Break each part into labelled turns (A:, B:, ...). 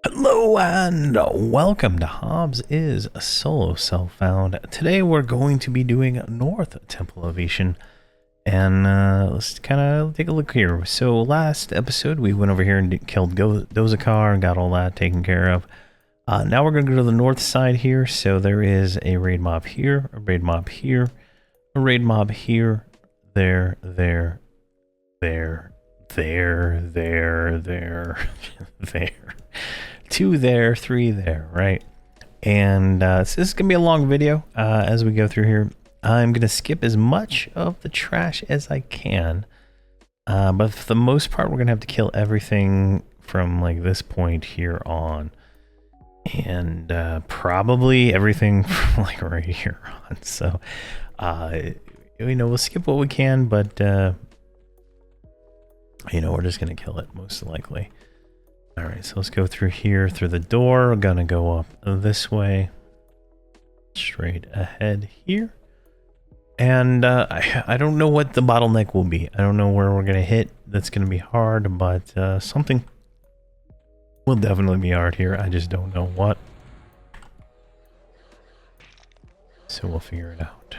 A: Hello and welcome to Hobz is a Solo Self-Found. Today we're going to be doing North Temple Elevation, and let's kind of take a look here. So last episode we went over here and killed Dozakar and got all that taken care of. Now we're going to go to the north side here. So there is a raid mob here, a raid mob here, a raid mob here, there, there, two there, three there, right? And so this is gonna be a long video as we go through here. I'm gonna skip as much of the trash as I can, but for the most part we're gonna have to kill everything from like this point here on, and probably everything from like right here on. So we'll skip what we can, but we're just gonna kill it most likely. All right, so let's go through here, through the door. We're gonna go up this way, straight ahead here. And I don't know what the bottleneck will be. I don't know where we're gonna hit. That's gonna be hard, but something will definitely be hard here. I just don't know what. So we'll figure it out.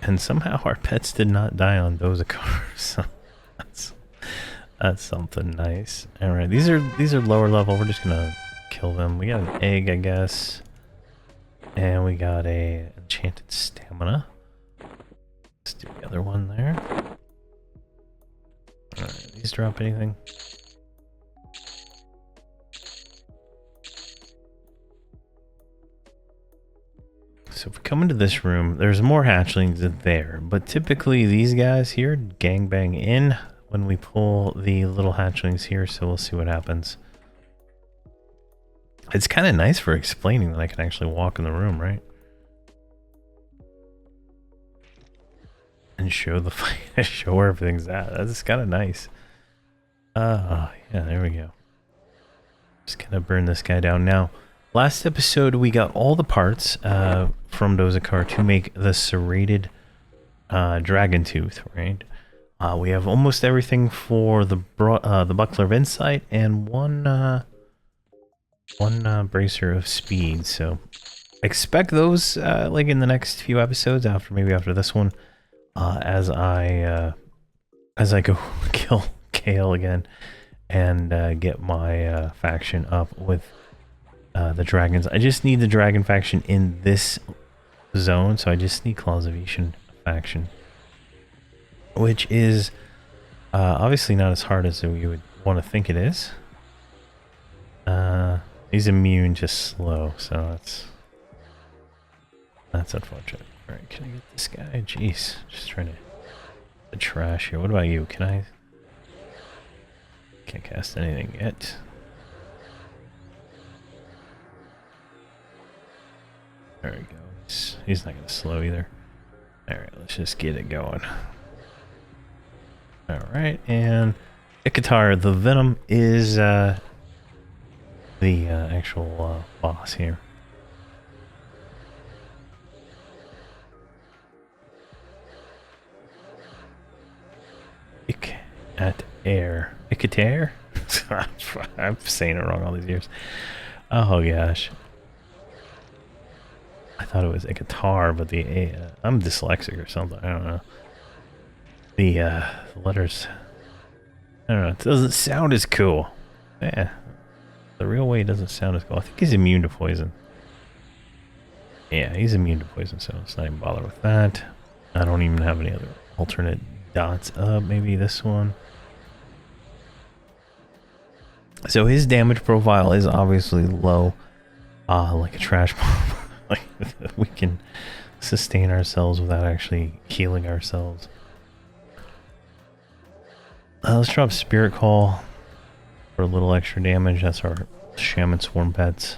A: And somehow our pets did not die on Dozakar, so that's something nice. All right, these are lower level. We're just gonna kill them. We got an egg, I guess, and we got a enchanted stamina. Let's do the other one there. All right, these drop anything? So if we come into this room, there's more hatchlings there, but typically these guys here gangbang in when we pull the little hatchlings here, so we'll see what happens. It's kind of nice for explaining that I can actually walk in the room, right? And show the fight, show where everything's at. That's kind of nice. Yeah, there we go. Just gonna burn this guy down now. Last episode, we got all the parts from Dozakar to make the serrated dragon tooth, right? We have almost everything for the buckler of insight and one bracer of speed. So expect those like in the next few episodes, maybe after this one, as I go kill Kale again and get my faction up with the dragons. I just need the dragon faction in this zone, so I just need Claws of Ishan faction, which is obviously not as hard as you would want to think it is. He's immune to slow, so that's unfortunate. All right, can I get this guy? Jeez, just trying to the trash here. What about you? Can I? Can't cast anything yet. There we go. He's not gonna slow either. All right, let's just get it going. All right, and Ikatar, the Venom, is the actual boss here. Ikatar. Ikatar? I'm saying it wrong all these years. Oh gosh. I thought it was a guitar, but I'm dyslexic or something. I don't know. The letters, I don't know. It doesn't sound as cool. Yeah, the real way it doesn't sound as cool. I think he's immune to poison. Yeah, he's immune to poison, so let's not even bother with that. I don't even have any other alternate dots up. Maybe this one. So his damage profile is obviously low, like a trash bomb. Like we can sustain ourselves without actually healing ourselves. Let's drop Spirit Call for a little extra damage. That's our Shaman Swarm pets.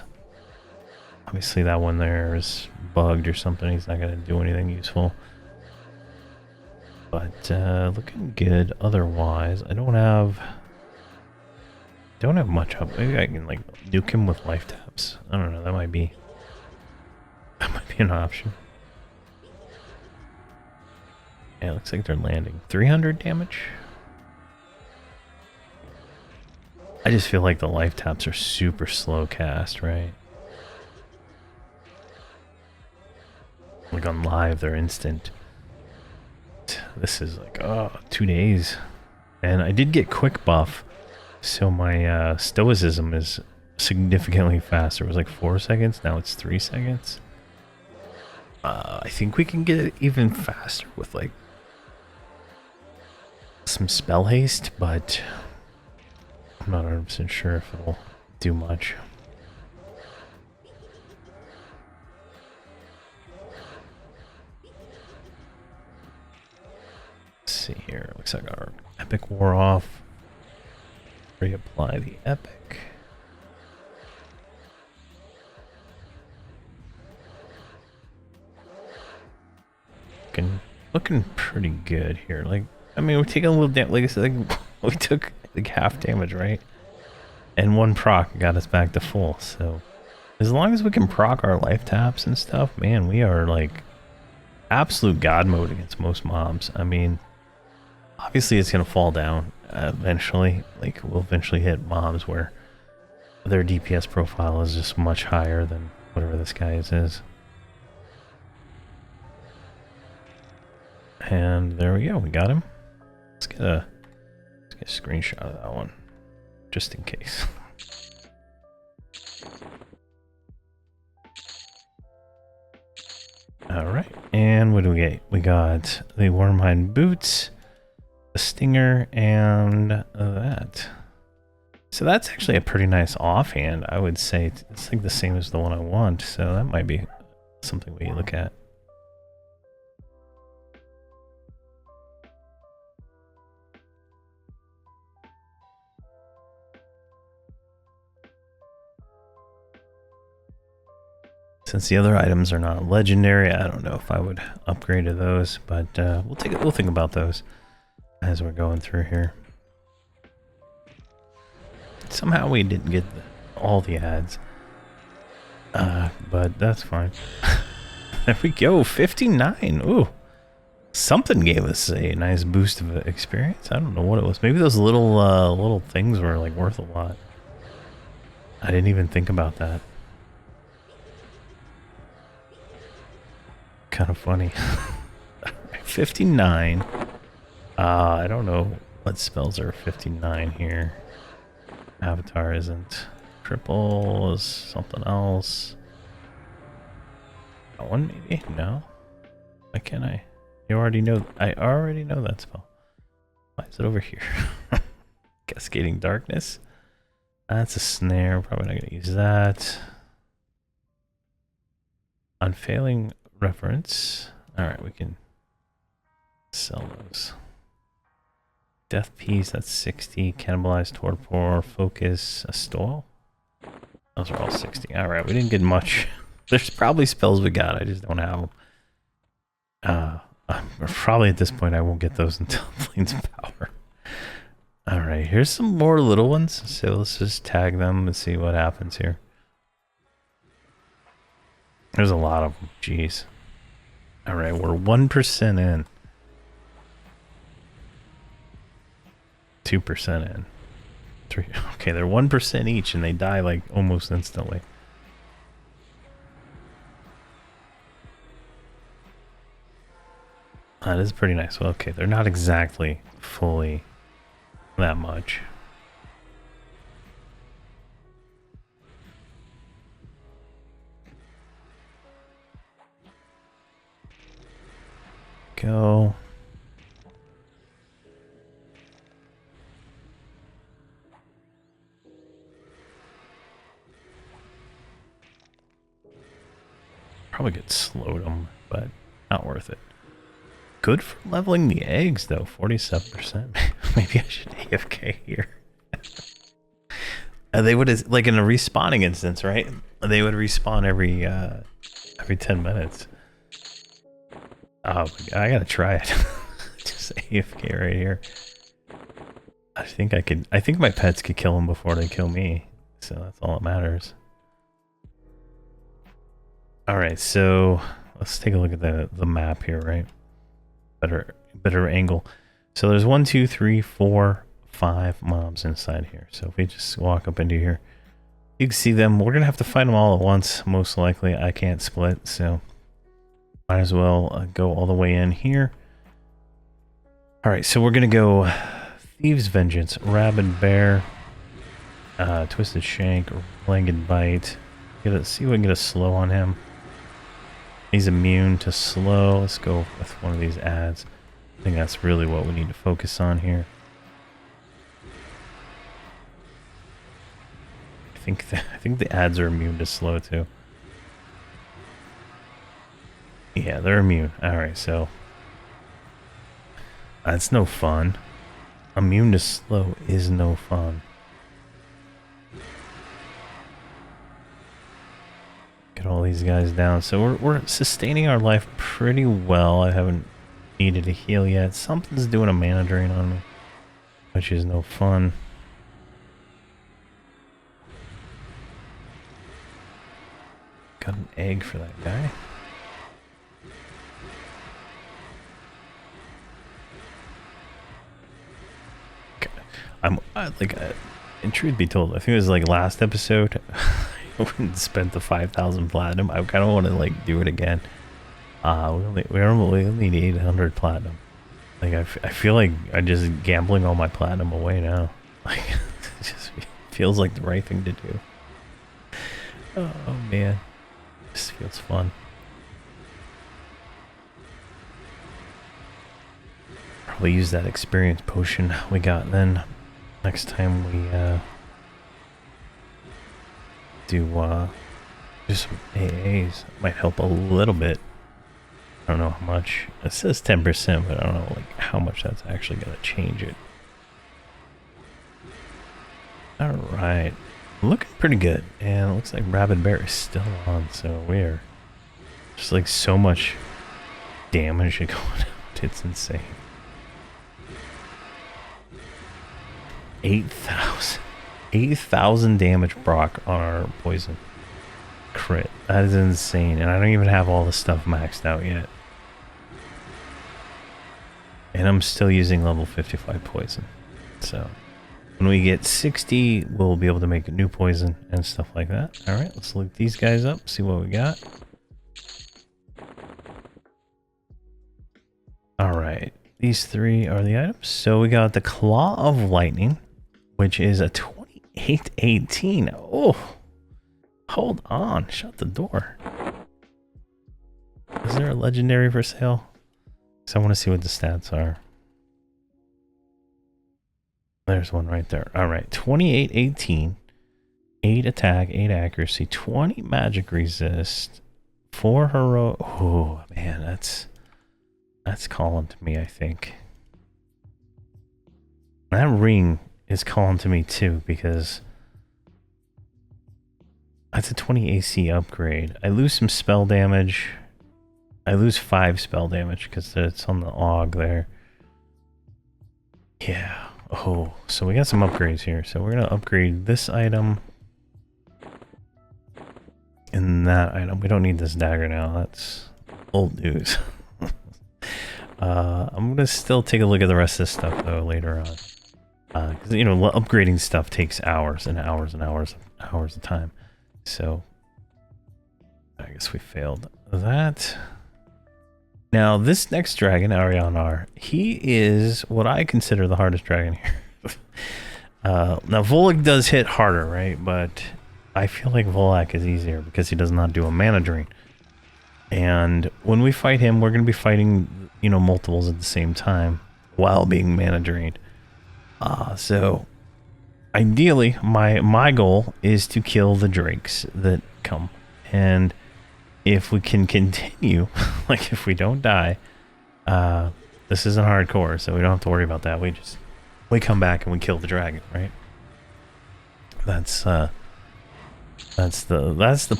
A: Obviously that one there is bugged or something. He's not going to do anything useful. But looking good otherwise. I don't have much up. Maybe I can like nuke him with life taps. I don't know. That might be an option. Yeah, it looks like they're landing. 300 damage? I just feel like the life taps are super slow cast, right? Like on live, they're instant. This is like, oh, 2 days. And I did get quick buff, so my stoicism is significantly faster. It was like 4 seconds, now it's 3 seconds. I think we can get it even faster with like some spell haste, but I'm not 100% sure if it'll do much. Let's see here. Looks like our epic wore off. Reapply the epic. Looking pretty good here. Like, I mean, we're taking a little damage. Like I said, like, we took like half damage, right? And one proc got us back to full. So, as long as we can proc our life taps and stuff, man, we are like absolute god mode against most mobs. I mean, obviously it's gonna fall down eventually. Like, we'll eventually hit mobs where their DPS profile is just much higher than whatever this guy's is. And there we go, we got him. Let's get a screenshot of that one, just in case. Alright, and what do we get? We got the Wormhide boots, the stinger, and that. So that's actually a pretty nice offhand, I would say. It's like the same as the one I want, so that might be something we look at. Since the other items are not legendary, I don't know if I would upgrade to those, but we'll think about those as we're going through here. Somehow we didn't get all the ads, but that's fine. There we go, 59. Ooh, something gave us a nice boost of experience. I don't know what it was. Maybe those little things were like worth a lot. I didn't even think about that. Kind of funny. 59. I don't know what spells are 59 here. Avatar isn't. Triple is something else. That one maybe? No. Why can't I? You already know. I already know that spell. Why is it over here? Cascading Darkness. That's a snare. Probably not going to use that. Unfailing Reference. Alright, we can sell those. Death Piece, that's 60. Cannibalize, Torpor, Focus, a Stall. Those are all 60. Alright, we didn't get much. There's probably spells we got, I just don't have them. Probably at this point I won't get those until Flame's Power. Alright, here's some more little ones. So let's just tag them and see what happens here. There's a lot of them. Jeez. Alright, we're 1% in. 2% in. 3. Okay, they're 1% each and they die like almost instantly. That is pretty nice. Well, okay, they're not exactly fully that much. Go. Probably could slow them, but not worth it. Good for leveling the eggs though, 47%. Maybe I should AFK here. They would, like in a respawning instance, right? They would respawn every 10 minutes. Oh, I gotta try it. Just AFK right here. I think I could. I think my pets could kill them before they kill me. So that's all that matters. All right, so let's take a look at the map here, right? Better angle. So there's 1, 2, 3, 4, 5 mobs inside here. So if we just walk up into here, you can see them. We're gonna have to fight them all at once, most likely. I can't split, so might as well go all the way in here. All right, so we're gonna go Thieves' Vengeance, Rabid Bear, Twisted Shank, Legged Bite. See if we can get a slow on him. He's immune to slow. Let's go with one of these ads. I think that's really what we need to focus on here. I think the ads are immune to slow too. Yeah, they're immune. Alright, so that's no fun. Immune to slow is no fun. Get all these guys down. So we're sustaining our life pretty well. I haven't needed to heal yet. Something's doing a mana drain on me, which is no fun. Got an egg for that guy. In truth be told, I think it was like last episode. I went and spent the 5,000 platinum. I kind of want to like do it again. We only need 800 platinum. Like I feel like I'm just gambling all my platinum away now. Like it just feels like the right thing to do. Oh man, this feels fun. Probably use that experience potion we got then next time we do some AAs. Might help a little bit. I don't know how much. It says 10%, but I don't know like how much that's actually gonna change it. Alright. Looking pretty good. And it looks like Rabid Bear is still on, so we're just like so much damage going out. It's insane. 8,000 damage proc on our poison crit. That is insane, and I don't even have all the stuff maxed out yet. And I'm still using level 55 poison. So when we get 60, we'll be able to make a new poison and stuff like that. All right, let's look these guys up, see what we got. All right, these 3 are the items. So we got the Claw of Lightning, which is a 2818. Oh, hold on. Shut the door. Is there a legendary for sale? Because I want to see what the stats are. There's one right there. All right. 2818. 8 attack, 8 accuracy, 20 magic resist, 4 hero. Oh, man. That's calling to me, I think. That ring is calling to me too, because that's a 20 AC upgrade. I lose some spell damage. I lose 5 spell damage because it's on the AUG there. Yeah. Oh, so we got some upgrades here. So we're going to upgrade this item and that item. We don't need this dagger now. That's old news. I'm going to still take a look at the rest of this stuff though later on. Because, you know, upgrading stuff takes hours and hours and hours of time. So, I guess we failed that. Now, this next dragon, Arianar, he is what I consider the hardest dragon here. Now, Volek does hit harder, right? But I feel like Volek is easier because he does not do a mana drain. And when we fight him, we're going to be fighting, you know, multiples at the same time while being mana drained. So ideally my goal is to kill the drakes that come, and if we can continue, like if we don't die, this isn't hardcore, so we don't have to worry about that. We come back and we kill the dragon, right? That's the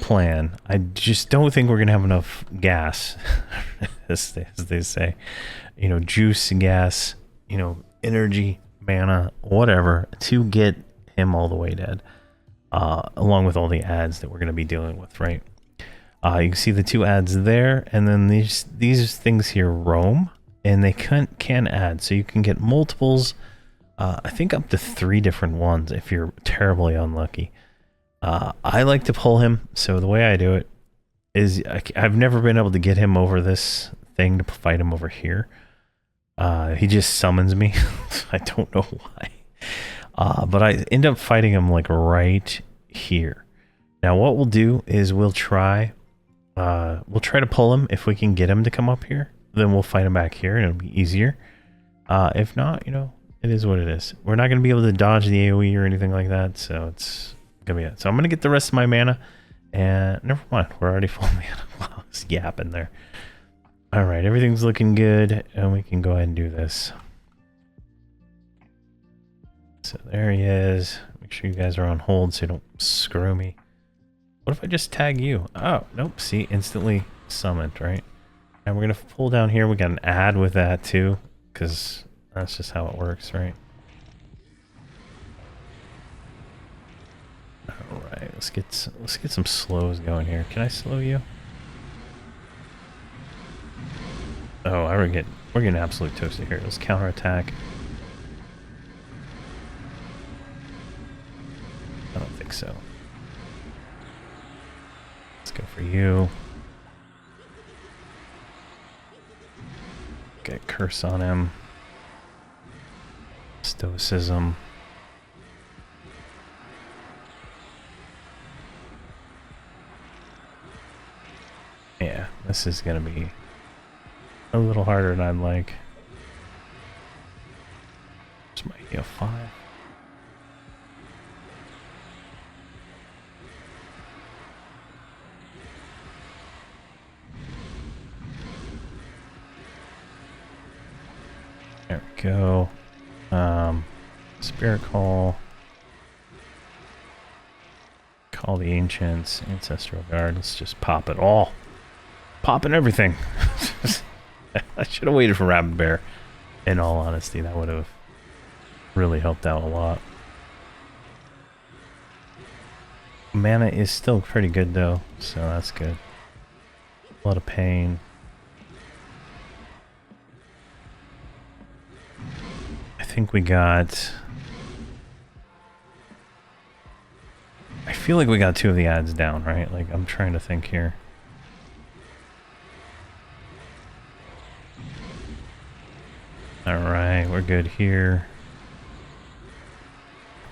A: plan. I just don't think we're gonna have enough gas, as they say, you know, juice, gas, you know, energy, mana, whatever, to get him all the way dead, along with all the ads that we're going to be dealing with, right? You can see the 2 ads there, and then these things here roam, and they can add, so you can get multiples I think up to 3 different ones if you're terribly unlucky. I like to pull him, so the way I do it is I've never been able to get him over this thing to fight him over here. He just summons me. I don't know why. But I end up fighting him like right here. Now what we'll do is we'll try to pull him. If we can get him to come up here, then we'll fight him back here and it'll be easier. If not, you know, it is what it is. We're not going to be able to dodge the AoE or anything like that, so it's going to be it. So I'm going to get the rest of my mana, and never mind, we're already full mana. Wow, I was yapping there. Alright, everything's looking good, and we can go ahead and do this. So there he is. Make sure you guys are on hold so you don't screw me. What if I just tag you? Oh, nope, see, instantly summoned, right? And we're going to pull down here. We got an ad with that too, because that's just how it works, right? Alright, let's get some slows going here. Can I slow you? Oh, we're getting absolute toasted here. Let's counterattack. I don't think so. Let's go for you. Get curse on him. Stoicism. Yeah, this is gonna be a little harder than I'd like. This might be a 5. There we go. Spirit Call. Call the Ancients. Ancestral Guard. Let's just pop it all. Popping everything. I should have waited for Rabbit Bear. In all honesty, that would have really helped out a lot. Mana is still pretty good though, so that's good. A lot of pain. I think we got... I feel like we got 2 of the ads down, right? Like, I'm trying to think here. Alright, we're good here.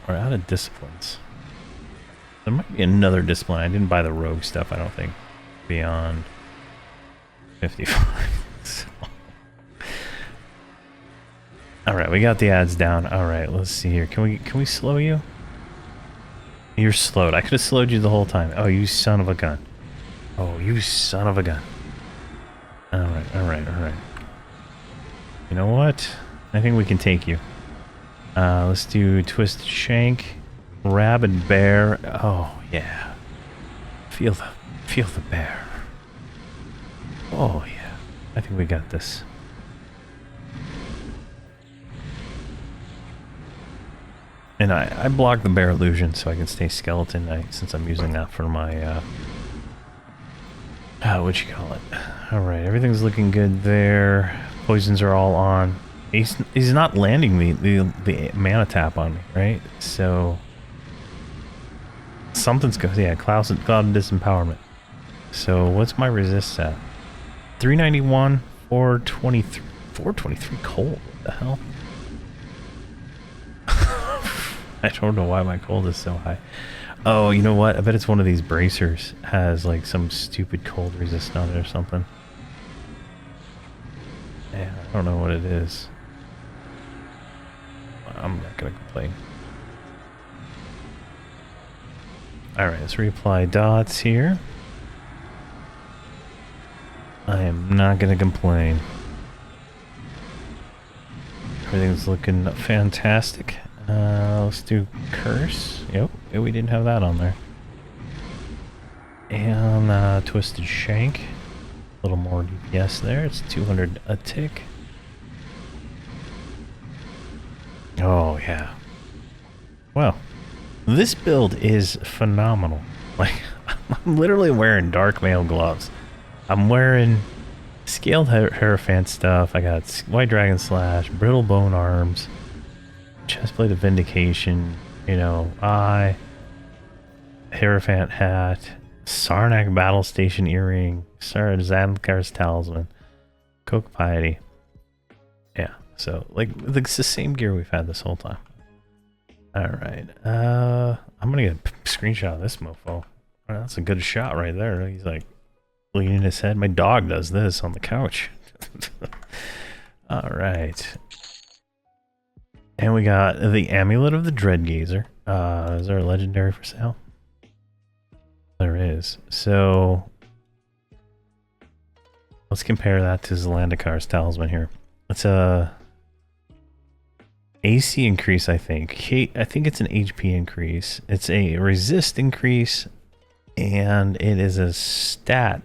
A: We're out of disciplines. There might be another discipline. I didn't buy the rogue stuff, I don't think. Beyond 55. So. Alright, we got the ads down. Alright, let's see here. Can we slow you? You're slowed. I could have slowed you the whole time. Oh, you son of a gun. Oh, you son of a gun. Alright, alright, alright. You know what? I think we can take you. Let's do Twisted Shank. Rabid Bear. Oh, yeah. Feel the bear. Oh, yeah. I think we got this. And I blocked the bear illusion so I can stay Skeleton Knight since I'm using that for my, what you call it? Alright, everything's looking good there. Poisons are all on. He's not landing the mana tap on me, right? So something's good. Yeah, Cloud and Disempowerment. So what's my resist at? 391, 423, 423 cold. What the hell? I don't know why my cold is so high. Oh, you know what? I bet it's one of these bracers has like some stupid cold resist on it or something. Yeah, I don't know what it is. I'm not gonna complain. Alright, let's reapply dots here. I am not gonna complain. Everything's looking fantastic. Let's do Curse. Yep, we didn't have that on there. And Twisted Shank. A little more DPS there. It's 200 a tick. Oh, yeah. Well, this build is phenomenal. Like, I'm literally wearing dark mail gloves. I'm wearing scaled Hierophant stuff. I got White Dragon Slash, Brittle Bone Arms. Chestplate of Vindication, you know, Hierophant Hat, Sarnak Battle Station Earring, Sarah Zadkar's Talisman, Coke Piety. Yeah, so like it's the same gear we've had this whole time. Alright, I'm gonna get a screenshot of this mofo. That's a good shot right there. He's like leaning his head. My dog does this on the couch. Alright. And we got the Amulet of the Dreadgazer. Is there a legendary for sale? There is. So let's compare that to Zelandikar's Talisman here. It's a AC increase, I think. I think it's an HP increase. It's a resist increase, and it is a stat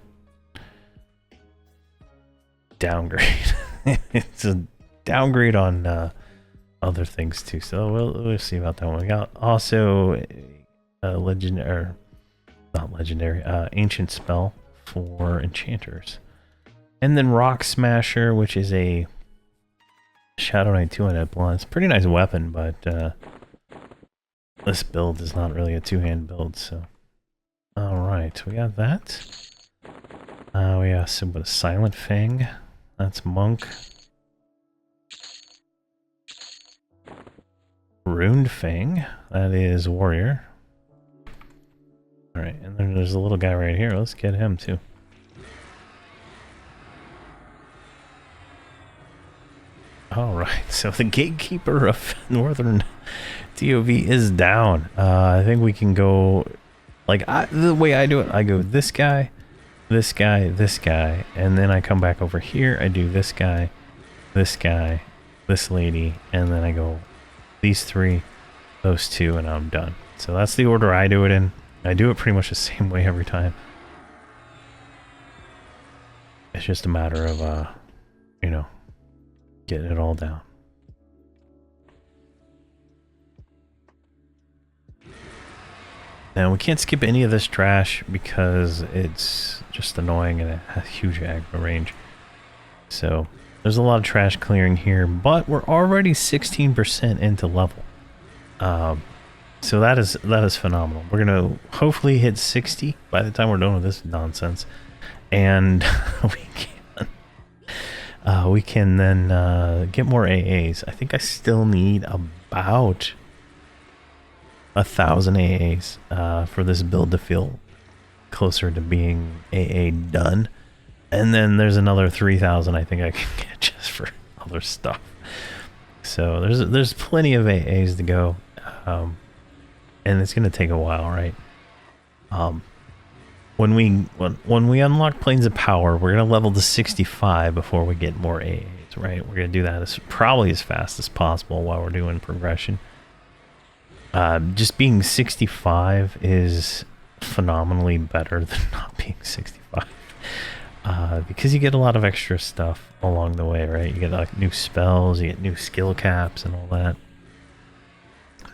A: downgrade. It's a downgrade on other things too. So we'll see about that one. We got also a legendary, not legendary, ancient spell for enchanters, and then Rock Smasher, which is a Shadow Knight 2-handed blonde. It's a pretty nice weapon, but this build is not really a two-hand build. So, all right, we got that. We got some with a Silent Fang. That's Monk. Runed Fang. That is Warrior. All right, and then there's a little guy right here. Let's get him too. Alright, so the Gatekeeper of Northern ToV is down. I think we can go, like, the way I do it, I go this guy, this guy, this guy, and then I come back over here, I do this guy, this lady, and then I go these three, those two, and I'm done. So that's the order I do it in. I do it pretty much the same way every time. It's just a matter of, you know, getting it all down. Now we can't skip any of this trash because it's just annoying and it has huge aggro range. So there's a lot of trash clearing here, but we're already 16% into level. So that is phenomenal. We're gonna hopefully hit 60 by the time we're done with this nonsense, and we can then get more AAs. I think I still need about 1,000 AAs for this build to feel closer to being AA done. And then there's another 3,000 I think I can get just for other stuff. So there's plenty of AAs to go, and it's gonna take a while, right? When we unlock Planes of Power, we're gonna level to 65 before we get more AAs, right? We're gonna do that as probably as fast as possible while we're doing progression. Just being 65 is phenomenally better than not being 65, because you get a lot of extra stuff along the way, right? You get like new spells, you get new skill caps and all that.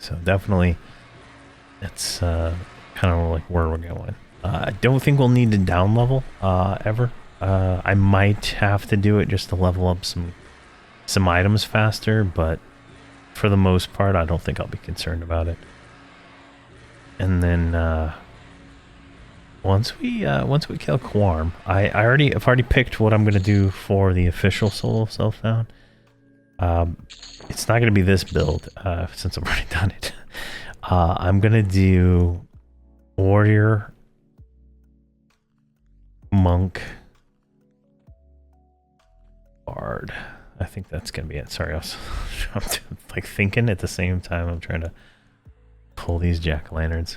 A: So definitely, it's kind of like where we're going. I don't think we'll need to down level ever. I might have to do it just to level up some items faster, but for the most part, I don't think I'll be concerned about it. And then once we kill Quarm, I've already picked what I'm gonna do for the official solo self-found. It's not gonna be this build since I've already done it. I'm gonna do Warrior, Monk, Bard. I think that's gonna be it. Sorry, I'm like thinking at the same time. I'm trying to pull these jack-o'-lanterns.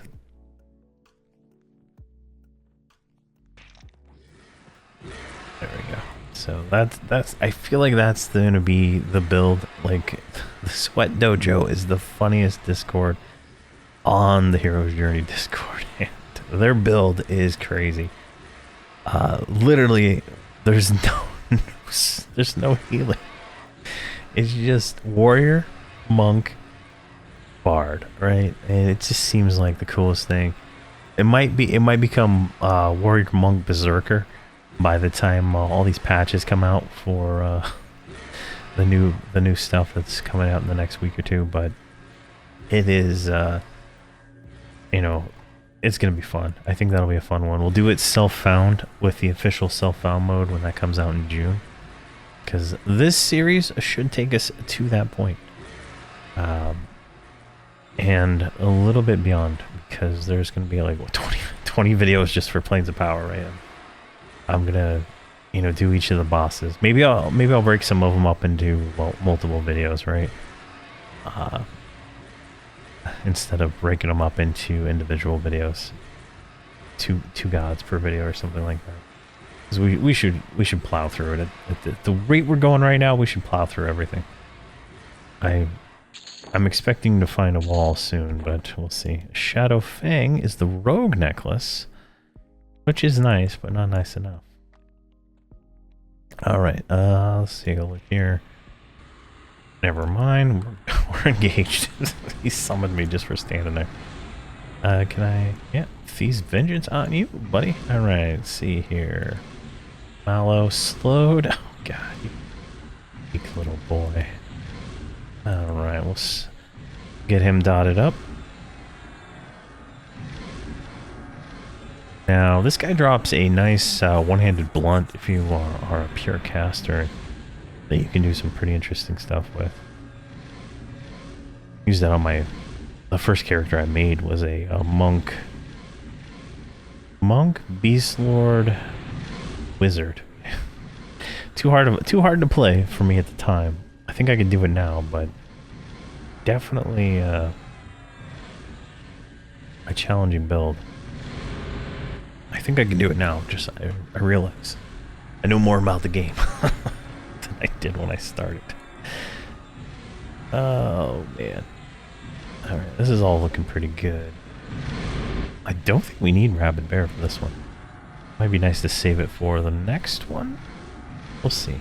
A: There we go. So that's. I feel like that's gonna be the build. Like, the Sweat Dojo is the funniest Discord on the Hero's Journey Discord, and their build is crazy. Literally, there's no healing. It's just Warrior, Monk, Bard, right? And it just seems like the coolest thing. It might become Warrior, Monk, Berserker by the time all these patches come out for the new stuff that's coming out in the next week or two, but it is you know, it's gonna be fun. I think that'll be a fun one. We'll do it self-found with the official self-found mode when that comes out in June, because this series should take us to that point, and a little bit beyond, because there's gonna be like what, 20 videos just for Planes of Power, right? I'm gonna, you know, do each of the bosses. Maybe I'll break some of them up into multiple videos, right? Instead of breaking them up into individual videos, two gods per video or something like that. Because we should plow through it at the rate we're going right now. We should plow through everything. I'm expecting to find a wall soon, but we'll see. Shadow Fang is the rogue necklace, which is nice, but not nice enough. All right, let's see. Go look here. Never mind. We're engaged. He summoned me just for standing there. Can I? Yeah, feast vengeance on you, buddy. All right. Let's see here. Mallow slowed. Oh God, you weak little boy. All right, we'll get him dotted up. Now this guy drops a nice one-handed blunt if you are a pure caster that you can do some pretty interesting stuff with. Use that on the first character I made was a monk, beast lord, wizard. too hard to play for me at the time. I think I could do it now, but definitely a challenging build. I think I can do it now. Just I realize I know more about the game than I did when I started. Oh man. Alright, this is all looking pretty good. I don't think we need Rabid Bear for this one. Might be nice to save it for the next one. We'll see.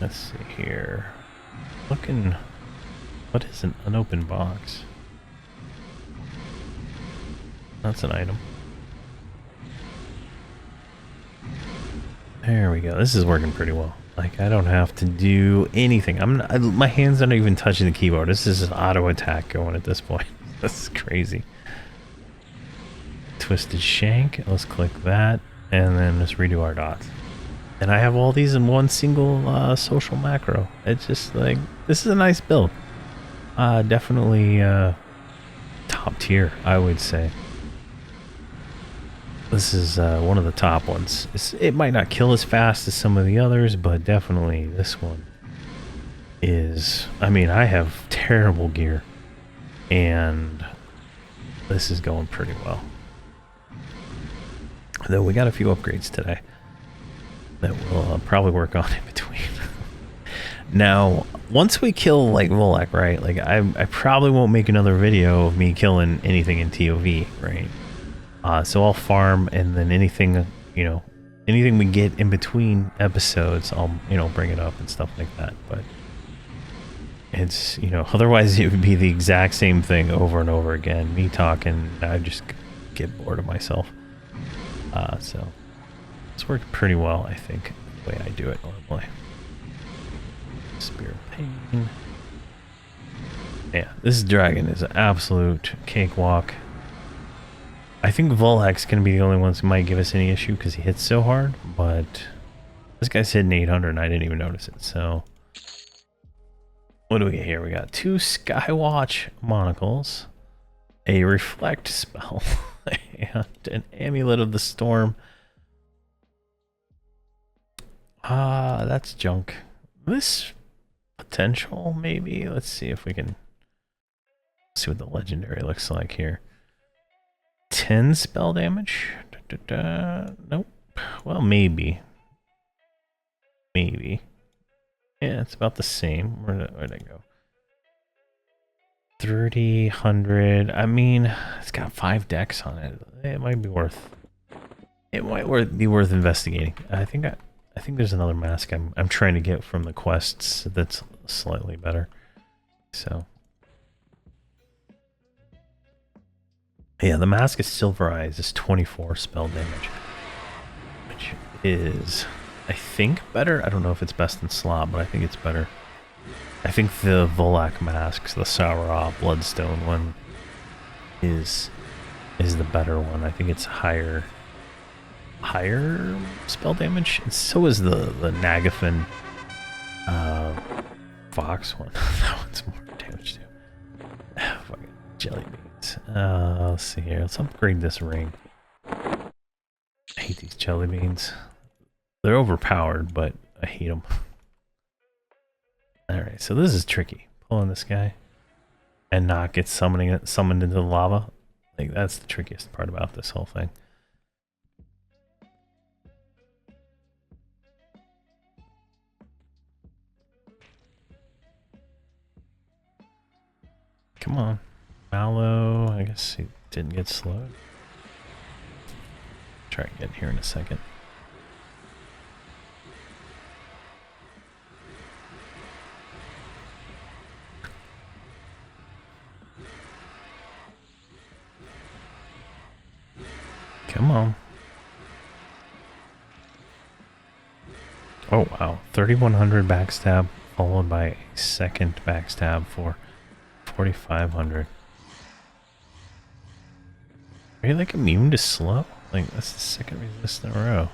A: Let's see here. Looking... What is an unopened box? That's an item. There we go. This is working pretty well. Like, I don't have to do anything. My hands aren't even touching the keyboard. This is an auto attack going at this point. This is crazy. Twisted Shank. Let's click that. And then just redo our dots. And I have all these in one single social macro. It's just like, this is a nice build. Definitely top tier, I would say. This is one of the top ones. It might not kill as fast as some of the others, but definitely this one is... I mean, I have terrible gear, and this is going pretty well. Though we got a few upgrades today that we'll probably work on in between. Now, once we kill, like, Volak, right? Like, I probably won't make another video of me killing anything in ToV, right? So I'll farm, and then anything, you know, anything we get in between episodes, I'll, you know, bring it up and stuff like that. But it's, you know, otherwise it would be the exact same thing over and over again. Me talking, I just get bored of myself. So it's worked pretty well, I think, the way I do it normally. Spear of Pain. Yeah, this dragon is an absolute cakewalk. I think Volak's going to be the only ones who might give us any issue because he hits so hard, but this guy's hitting 800 and I didn't even notice it, so... What do we get here? We got 2 Skywatch monocles, a Reflect spell, and an Amulet of the Storm. That's junk. This potential, maybe? Let's see if we can see what the legendary looks like here. 10 spell damage? Nope. Well, maybe. Maybe. Yeah, it's about the same. Where'd I go? 30, 100. I mean, it's got 5 decks on it. It might be worth... It might be worth investigating. I think there's another mask I'm trying to get from the quests that's slightly better. So... Yeah, the mask is Silver Eyes, is 24 spell damage, which is, I think, better. I don't know if it's best in slot, but I think it's better. I think the Volak masks, the Sarah Bloodstone one, is the better one. I think it's higher spell damage. And so is the Nagafen Fox one. That one's more damage too. Fucking jelly beans. Let's see here. Let's upgrade this ring. I hate these jelly beans. They're overpowered, but I hate them. Alright, so this is tricky. Pulling this guy and not get summoned into the lava. Like, that's the trickiest part about this whole thing. Come on. Mallow, I guess he didn't get slowed. Try and get here in a second. Come on. Oh wow, 3100 backstab followed by a second backstab for 4500. Are you like immune to slow? Like that's the second resist in a row.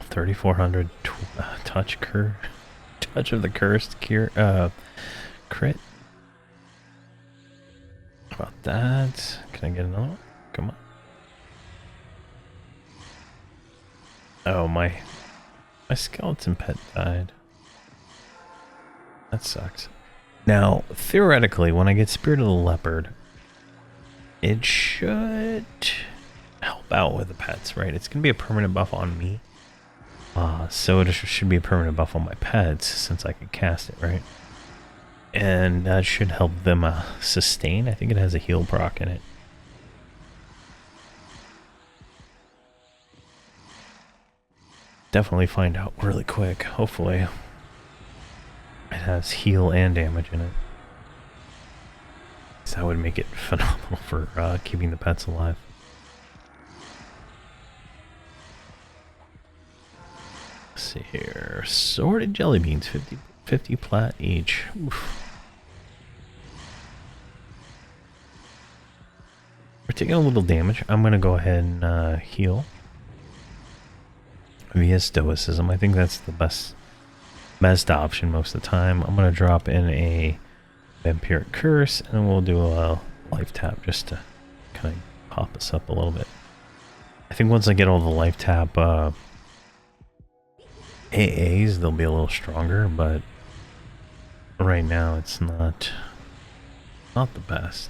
A: $3,400 touch of the cursed cure crit. How about that? Can I get another one? Come on. Oh my skeleton pet died. That sucks. Now, theoretically, when I get Spirit of the Leopard, it should help out with the pets, right? It's going to be a permanent buff on me. So it should be a permanent buff on my pets, since I can cast it, right? And that should help them sustain. I think it has a heal proc in it. Definitely find out really quick, hopefully. It has heal and damage in it. So that would make it phenomenal for keeping the pets alive. Let's see here. Sorted jelly beans, 50 plat each. Oof. We're taking a little damage. I'm going to go ahead and heal. Via Stoicism. I think that's the best option most of the time. I'm going to drop in a Vampiric Curse, and we'll do a life tap just to kind of pop us up a little bit. I think once I get all the life tap AAs, they'll be a little stronger, but right now it's not the best.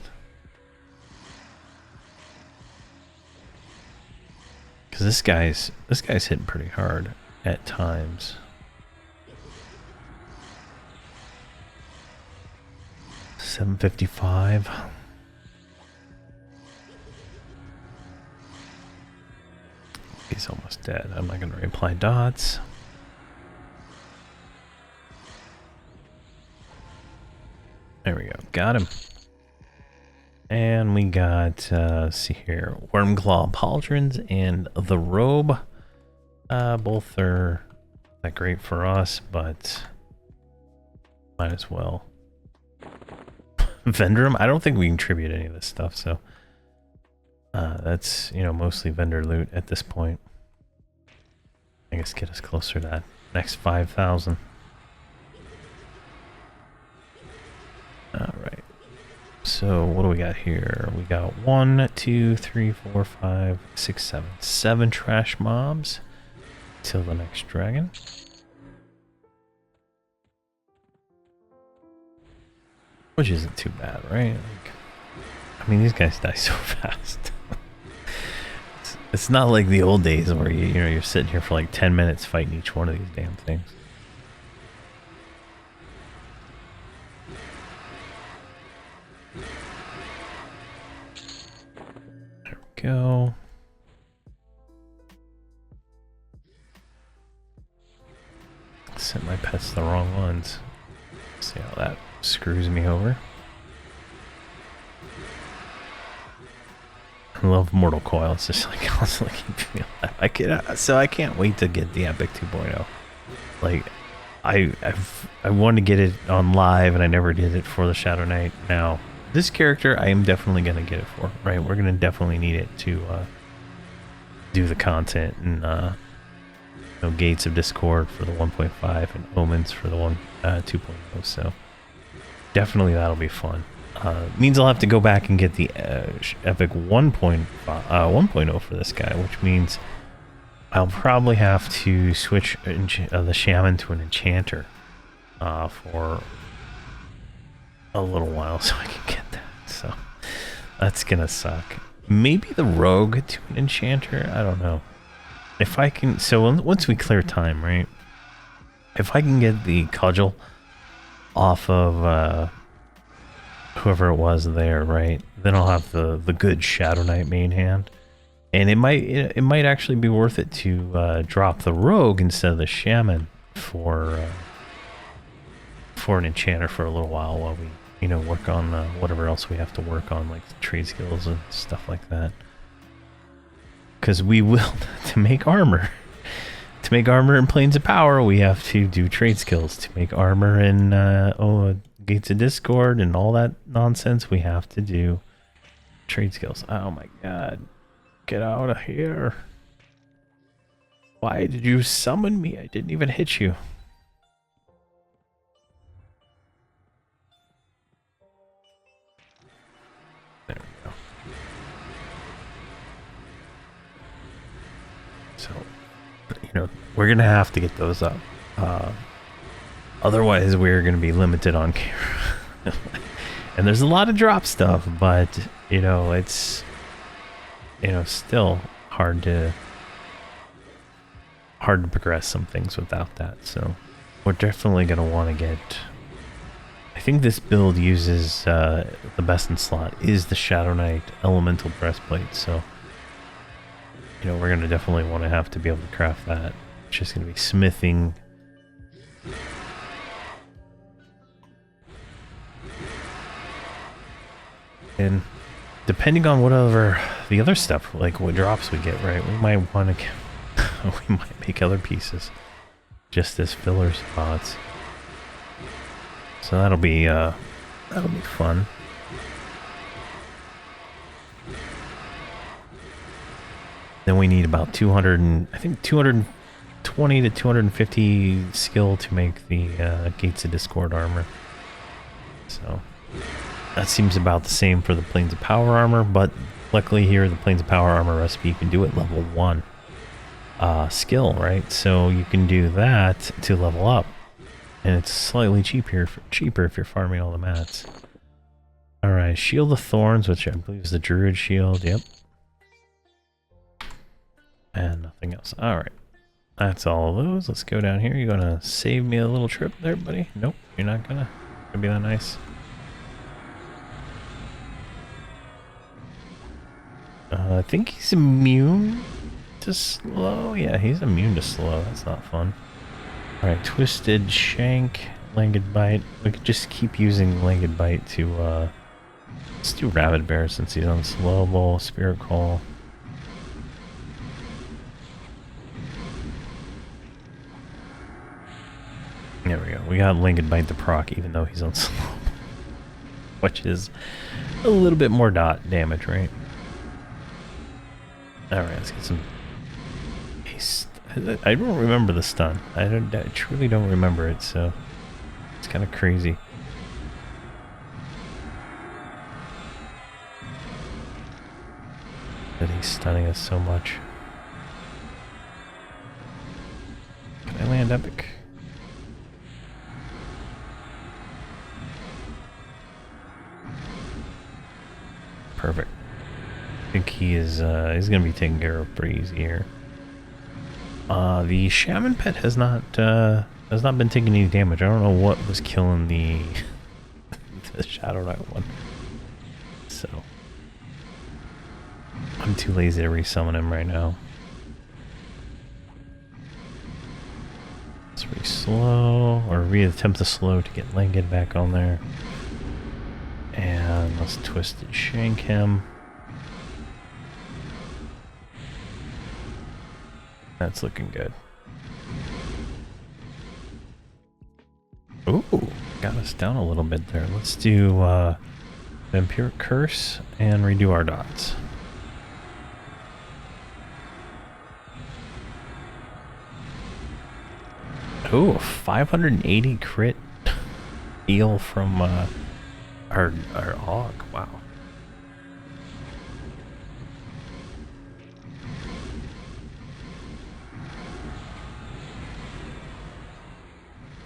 A: Because this guy's hitting pretty hard at times. $755. He's almost dead. I'm not going to reapply dots. There we go. Got him. And we got, see here, Wormclaw Pauldrons and the Robe. Both are not great for us, but might as well. Vendor, I don't think we can tribute any of this stuff, so that's, you know, mostly vendor loot at this point. I guess get us closer to that next 5,000. All right. So what do we got here? We got 1, 2, 3, 4, 5, 6, 7 trash mobs till the next dragon. Which isn't too bad, right? Like, I mean, these guys die so fast. It's not like the old days where you know you're sitting here for like 10 minutes fighting each one of these damn things. There we go. Sent my pets the wrong ones. See how that screws me over. I love Mortal Coil. It's just like constantly keep me alive. So I can't wait to get the Epic 2.0. Like I want to get it on live, and I never did it for the Shadow Knight. Now this character, I am definitely gonna get it for. Right, we're gonna definitely need it to do the content and Gates of Discord for the 1.5 and Omens for the 2.0. So definitely that'll be fun. Means I'll have to go back and get the Epic 1.0 for this guy, which means I'll probably have to switch the Shaman to an Enchanter for a little while so I can get that. So that's gonna suck. Maybe the Rogue to an Enchanter? I don't know. If I can... So once we clear time, right? If I can get the Cudgel off of... whoever it was there, right? Then I'll have the good Shadow Knight main hand, and it might actually be worth it to drop the Rogue instead of the Shaman for an Enchanter for a little while we work on whatever else we have to work on, like the trade skills and stuff like that. Because we will to make armor in Planes of Power, we have to do trade skills. To make armor in Gates of Discord and all that nonsense, we have to do trade skills. Oh my god. Get out of here. Why did you summon me? I didn't even hit you. There we go. So, we're gonna have to get those up. Otherwise, we're going to be limited on camera. And there's a lot of drop stuff, but, it's, still hard to progress some things without that. So we're definitely going to want to get... I think this build uses the best in slot is the Shadow Knight Elemental Breastplate. So, we're going to definitely want to have to be able to craft that. It's just going to be smithing... And depending on whatever the other stuff, like what drops we get, right, we might want to we might make other pieces just as filler spots. So that'll be fun. Then we need about 220 to 250 skill to make the Gates of Discord armor. So that seems about the same for the Planes of Power armor, but luckily here, the Planes of Power armor recipe, you can do it level 1 skill, right? So you can do that to level up, and it's slightly cheaper if you're farming all the mats. Alright, Shield of Thorns, which I believe is the Druid Shield, yep. And nothing else. Alright, that's all of those. Let's go down here. You gonna save me a little trip there, buddy? Nope, you're not gonna be that nice. I think he's immune to slow. Yeah, he's immune to slow. That's not fun. Alright, Twisted Shank, Legged Bite. We could just keep using Legged Bite to, let's do Rabid Bear since he's on Slowable, Spirit Call. There we go. We got Legged Bite to proc even though he's on Slowable. Which is a little bit more damage, right? Alright, let's get some... I don't remember the stun. I truly don't remember it, so... It's kind of crazy. That he's stunning us so much. Can I land epic? Perfect. I think he is, he's gonna be taken care of pretty easy here. The Shaman Pet has not been taking any damage. I don't know what was killing the the Shadow Knight one. So I'm too lazy to resummon him right now. Let's re-slow, or re-attempt the slow to get Langdon back on there. And let's twist and shank him. That's looking good. Ooh, got us down a little bit there. Let's do Vampiric Curse and redo our dots. Ooh, 580 crit heal from our Hog. Wow.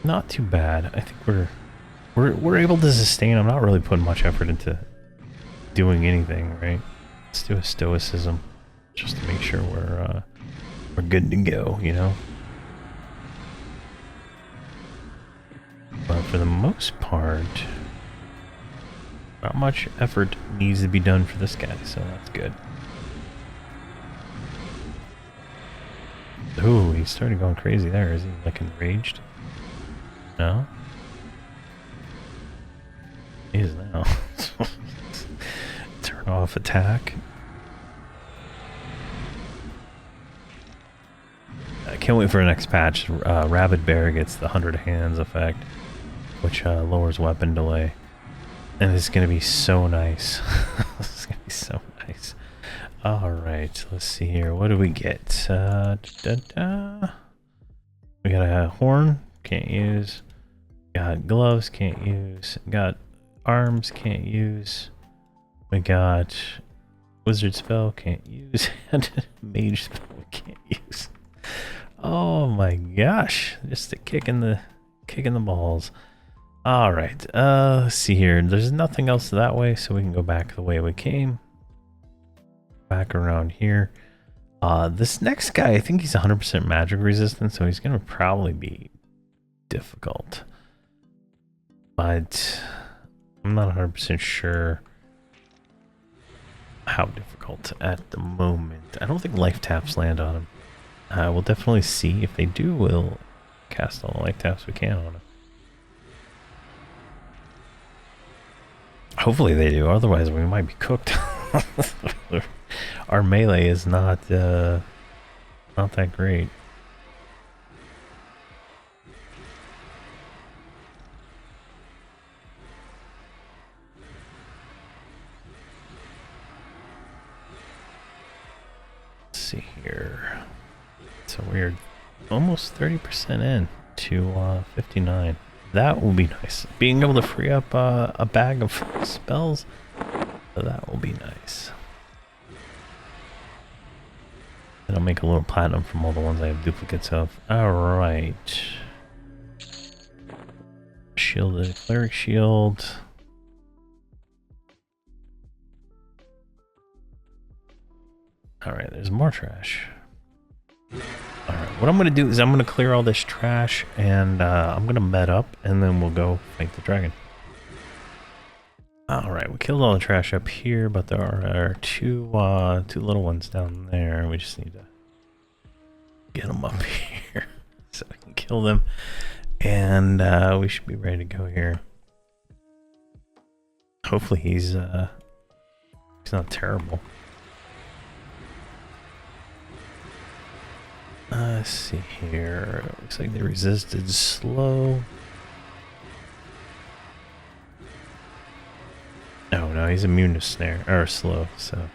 A: Not too bad. I think we're able to sustain. I'm not really putting much effort into doing anything, right? Let's do a stoicism just to make sure we're good to go, you know. But for the most part, not much effort needs to be done for this guy, so that's good. Ooh, he started going crazy there. Is he like enraged? No? He is now. Turn off attack. I can't wait for the next patch. Rabid Bear gets the 100 hands effect, which lowers weapon delay. And it's going to be so nice. It's going to be so nice. Alright, let's see here. What do we get? We got a horn. Can't use. Got gloves, can't use. Got arms, can't use. We got wizard spell, can't use. And mage spell, we can't use. Oh my gosh! Just a kick in the balls. All right. Let's see here. There's nothing else that way, so we can go back the way we came. Back around here. This next guy, I think he's 100% magic resistant, so he's gonna probably be difficult, but I'm not 100% sure how difficult at the moment. I don't think life taps land on him. We'll definitely see. If they do, we'll cast all the life taps we can on him. Hopefully they do, otherwise we might be cooked. Our melee is not that great. See here. So we're almost 30% in to 59. That will be nice. Being able to free up a bag of spells, that will be nice. And I'll make a little platinum from all the ones I have duplicates of. Alright. Shielded cleric shield. Alright, there's more trash. Alright, what I'm going to do is I'm going to clear all this trash and I'm going to med up and then we'll go fight the dragon. Alright, we killed all the trash up here, but there are two little ones down there. We just need to get them up here so we can kill them. And we should be ready to go here. Hopefully he's not terrible. Let's see here. Looks like they resisted slow. Oh no, he's immune to snare or slow, so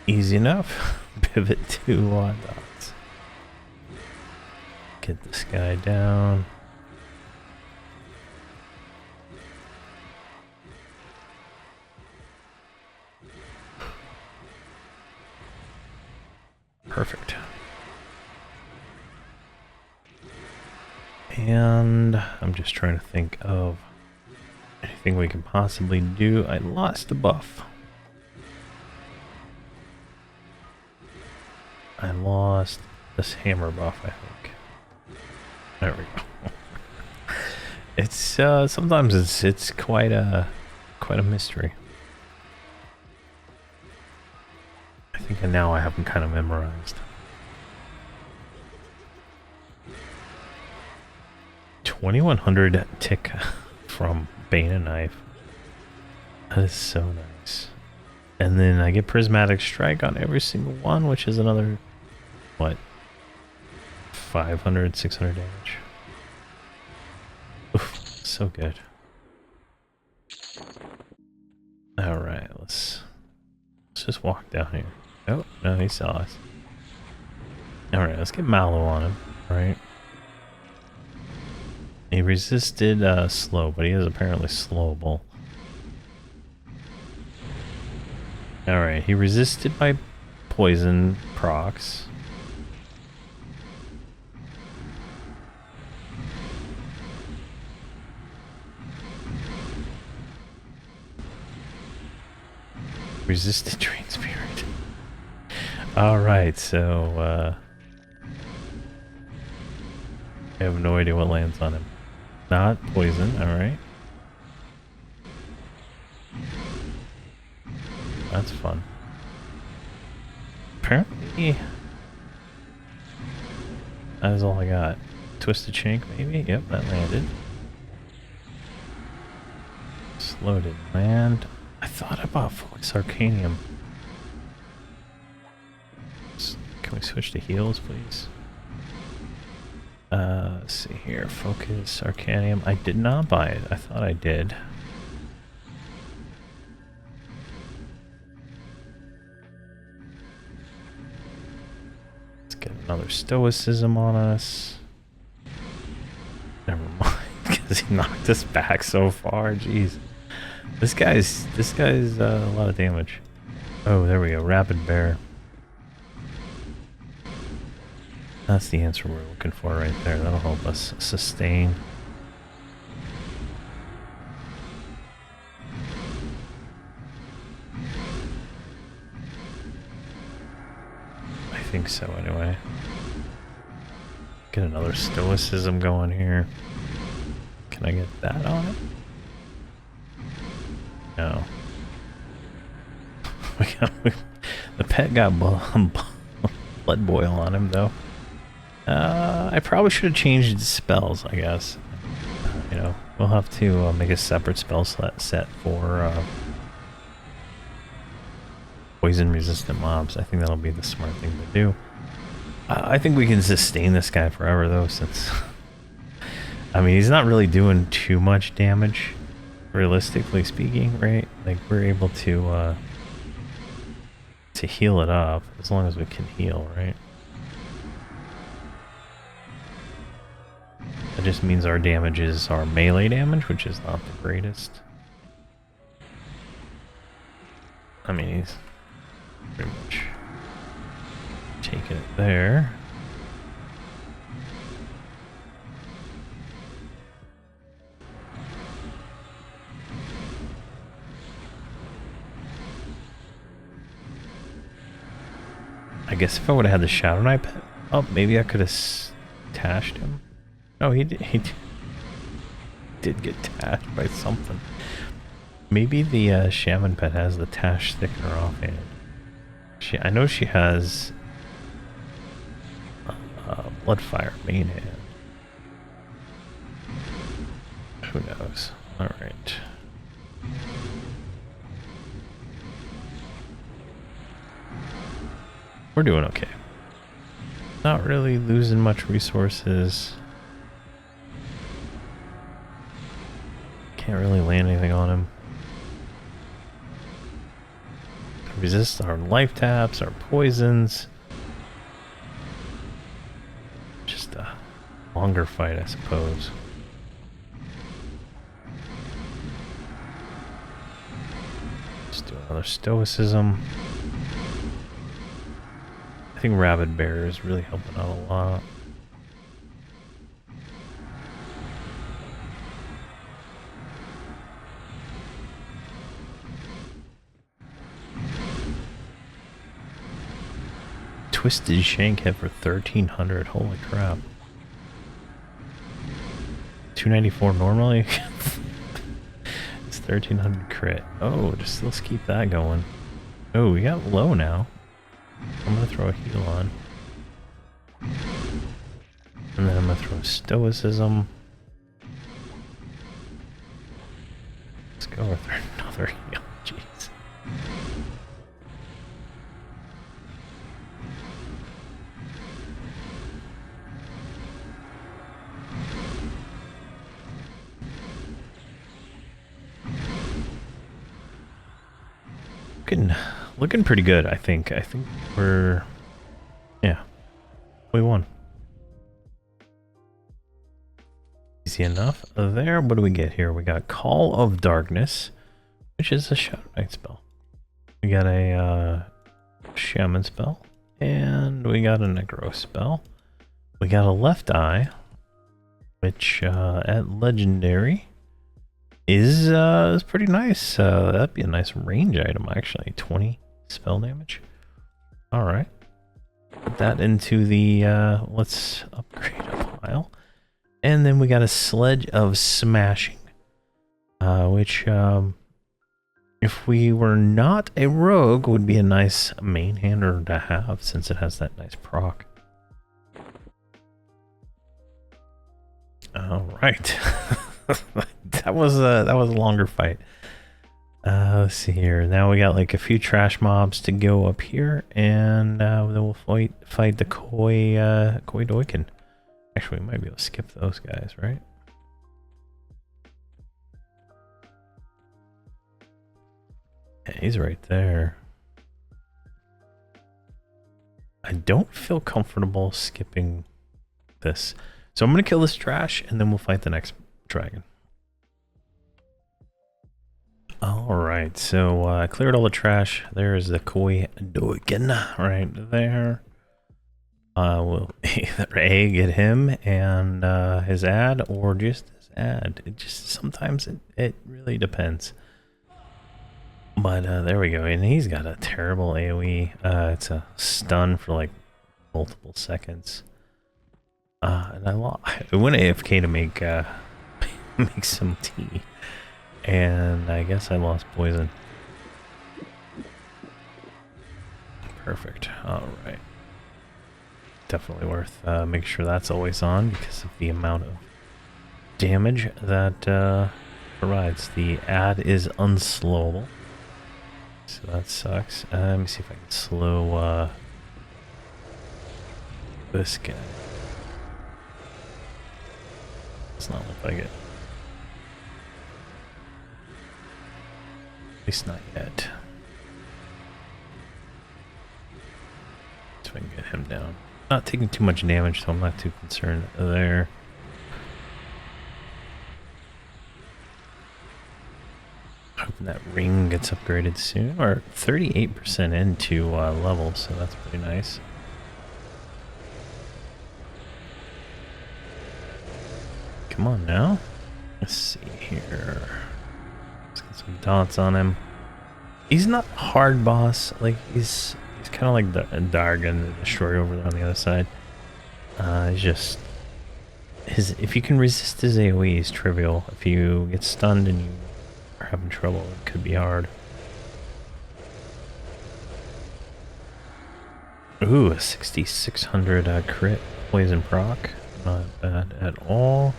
A: easy enough. Pivot to dots. Get this guy down. Perfect. And I'm just trying to think of anything we can possibly do. I lost a buff. I lost this hammer buff, I think. There we go. It's sometimes it's quite a mystery. I think now I have them kind of memorized. 2100 tick from Bane and Knife. That is so nice. And then I get Prismatic Strike on every single one, which is another, what, 500, 600 damage. Oof, so good. Alright, let's just walk down here. Oh, no, he saw us. Alright, let's get Mallow on him, right? He resisted slow, but he is apparently slowable. Alright, he resisted my poison procs. Resisted Train Spirit. Alright, so I have no idea what lands on him. Not poison, alright. That's fun. Apparently, that is all I got. Twisted Shank, maybe? Yep, that landed. Slow didn't land. I thought about Focus Arcanium. Can we switch to heals, please? Let's see here. Focus Arcanium. I did not buy it. I thought I did. Let's get another Stoicism on us. Never mind, because he knocked us back so far. Jeez. This guy's a lot of damage. Oh, there we go. Rapid Bear. That's the answer we're looking for right there. That'll help us sustain. I think so, anyway. Get another Stoicism going here. Can I get that on it? No. The pet got blood boil on him, though. I probably should have changed his spells, I guess. You know, we'll have to make a separate spell set for poison-resistant mobs. I think that'll be the smart thing to do. I think we can sustain this guy forever, though, since... I mean, he's not really doing too much damage, realistically speaking, right? Like, we're able to heal it up, as long as we can heal, right? That just means our damage is our melee damage, which is not the greatest. I mean, he's pretty much taking it there. I guess if I would have had the Shadow Knight pet up, maybe I could have tashed him. Oh, he did get tashed by something. Maybe the Shaman pet has the tash thickener offhand. I know she has Bloodfire main hand. Who knows? Alright. We're doing okay. Not really losing much resources. Can't really land anything on him. Resist our life taps, our poisons. Just a longer fight, I suppose. Let's do another Stoicism. I think Rabid Bear is really helping out a lot. Twisted Shank hit for 1300. Holy crap. 294 normally? It's 1300 crit. Oh, let's keep that going. Oh, we got low now. I'm gonna throw a heal on. And then I'm gonna throw a Stoicism. looking pretty good, I think. I think we're, yeah, we won. Easy enough. There, what do we get here? We got Call of Darkness, which is a Shadow Knight spell. We got a Shaman spell, and we got a Necro spell. We got a Left Eye, which at Legendary is pretty nice. That'd be a nice range item, actually. 20 spell damage. All right. Put that into the let's upgrade a pile. And then we got a Sledge of Smashing, which, if we were not a rogue, would be a nice main hander to have, since it has that nice proc. All right, that was a longer fight. Let's see here. Now we got like a few trash mobs to go up here, and then we'll fight the Koi Doikin. Actually, we might be able to skip those guys, right? Yeah, he's right there. I don't feel comfortable skipping this. So I'm going to kill this trash, and then we'll fight the next dragon. Alright, so I cleared all the trash. There's the Koi Doikin right there. We'll either A, get him and his ad, or just his ad. It just, sometimes it really depends. But there we go, and he's got a terrible AoE. It's a stun for like multiple seconds. And I went AFK to make make some tea, and I guess I lost poison. Perfect. All right. Definitely worth making sure that's always on because of the amount of damage that provides. The ad is unslowable, so that sucks. Let me see if I can slow this guy. Does not look like it. At least not yet. So I can get him down. Not taking too much damage, so I'm not too concerned there. Hoping that ring gets upgraded soon. Or 38% into levels, so that's pretty nice. Come on now. Let's see here. Let's get some dots on him. He's not a hard boss. Like, he's kind of like the Dargan, the Destroyer over there on the other side. He's just if you can resist his AoE, he's trivial. If you get stunned and you are having trouble, it could be hard. Ooh, a 6600 crit poison proc. Not bad at all.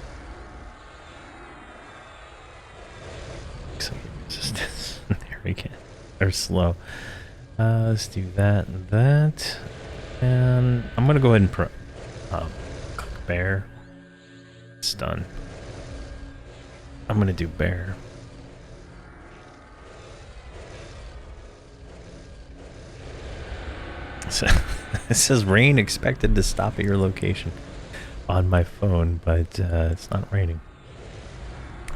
A: Some resistance. There we go. Or slow. Let's do that and that. And I'm going to go ahead and click bear. Stun. I'm going to do bear. So, it says rain expected to stop at your location on my phone, but it's not raining.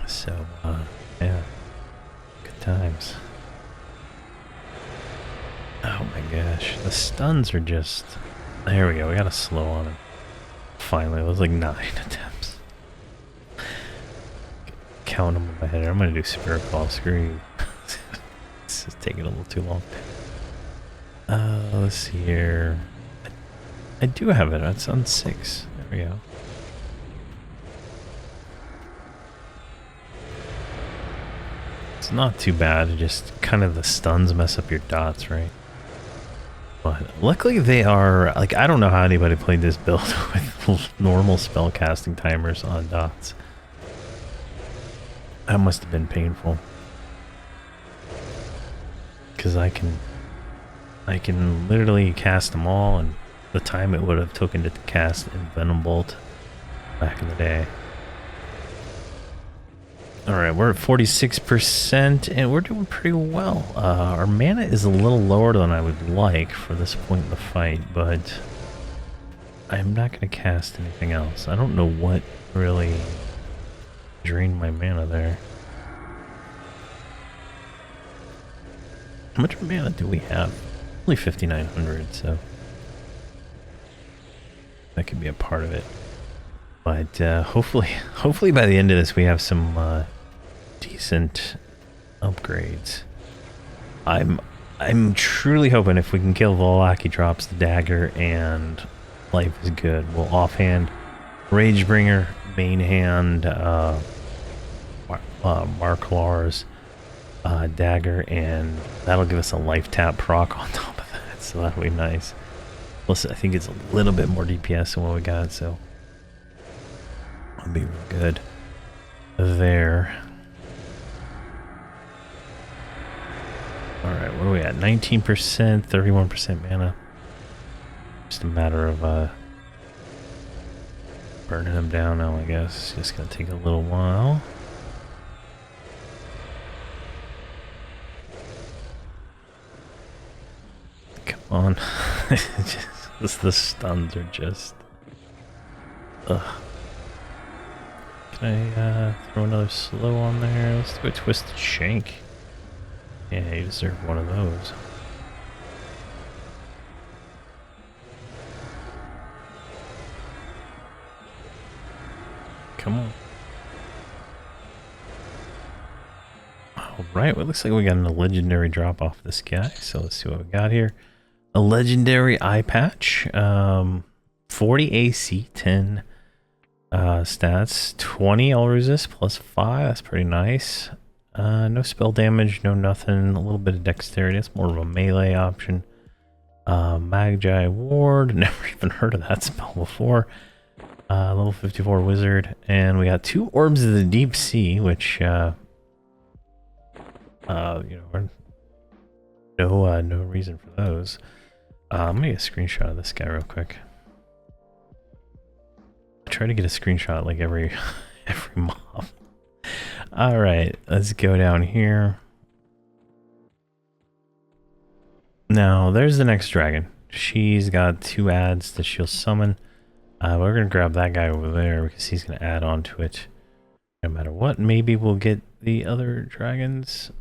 A: So, yeah. Good times. Oh my gosh, the stuns are just... There we go, we got a slow on him. Finally, it was like 9 attempts. Count them in my head. I'm gonna do Spirit Claw, screw you. This is taking a little too long. Let's see here. I do have it, it's on 6. There we go. It's not too bad, it just kind of the stuns mess up your dots, right? But luckily they are, like, I don't know how anybody played this build with normal spell casting timers on dots. That must have been painful. Because I can literally cast them all, and the time it would have taken to cast in Venom Bolt back in the day. Alright, we're at 46%, and we're doing pretty well. Our mana is a little lower than I would like for this point in the fight, but I'm not going to cast anything else. I don't know what really drained my mana there. How much mana do we have? Only 5,900, so that could be a part of it. But hopefully by the end of this we have some decent upgrades. I'm truly hoping if we can kill Volaki drops the dagger and life is good. We'll offhand Ragebringer, main hand Marklar's dagger, and that'll give us a life tap proc on top of that, so that'll be nice. Plus I think it's a little bit more DPS than what we got, so that'll be good there. Alright, what are we at? 19%, 31% mana. Just a matter of burning them down now, I guess. It's just gonna take a little while. Come on. The stuns are just... Ugh. Can I throw another slow on there? Let's do a twisted shank. Yeah, you deserve one of those. Come on. Alright, well, it looks like we got a legendary drop off this guy, so let's see what we got here. A legendary eye patch, 40 AC, 10 stats, 20 all resist plus 5, that's pretty nice. No spell damage, no nothing, a little bit of dexterity, that's more of a melee option. Magi Ward, never even heard of that spell before. Level 54 wizard, and we got 2 orbs of the deep sea, which you know, no reason for those. I'm gonna get a screenshot of this guy real quick. I try to get a screenshot like every mob. All right, let's go down here. Now there's the next dragon. She's got 2 adds that she'll summon. We're gonna grab that guy over there because he's gonna add on to it no matter what. Maybe we'll get the other dragons,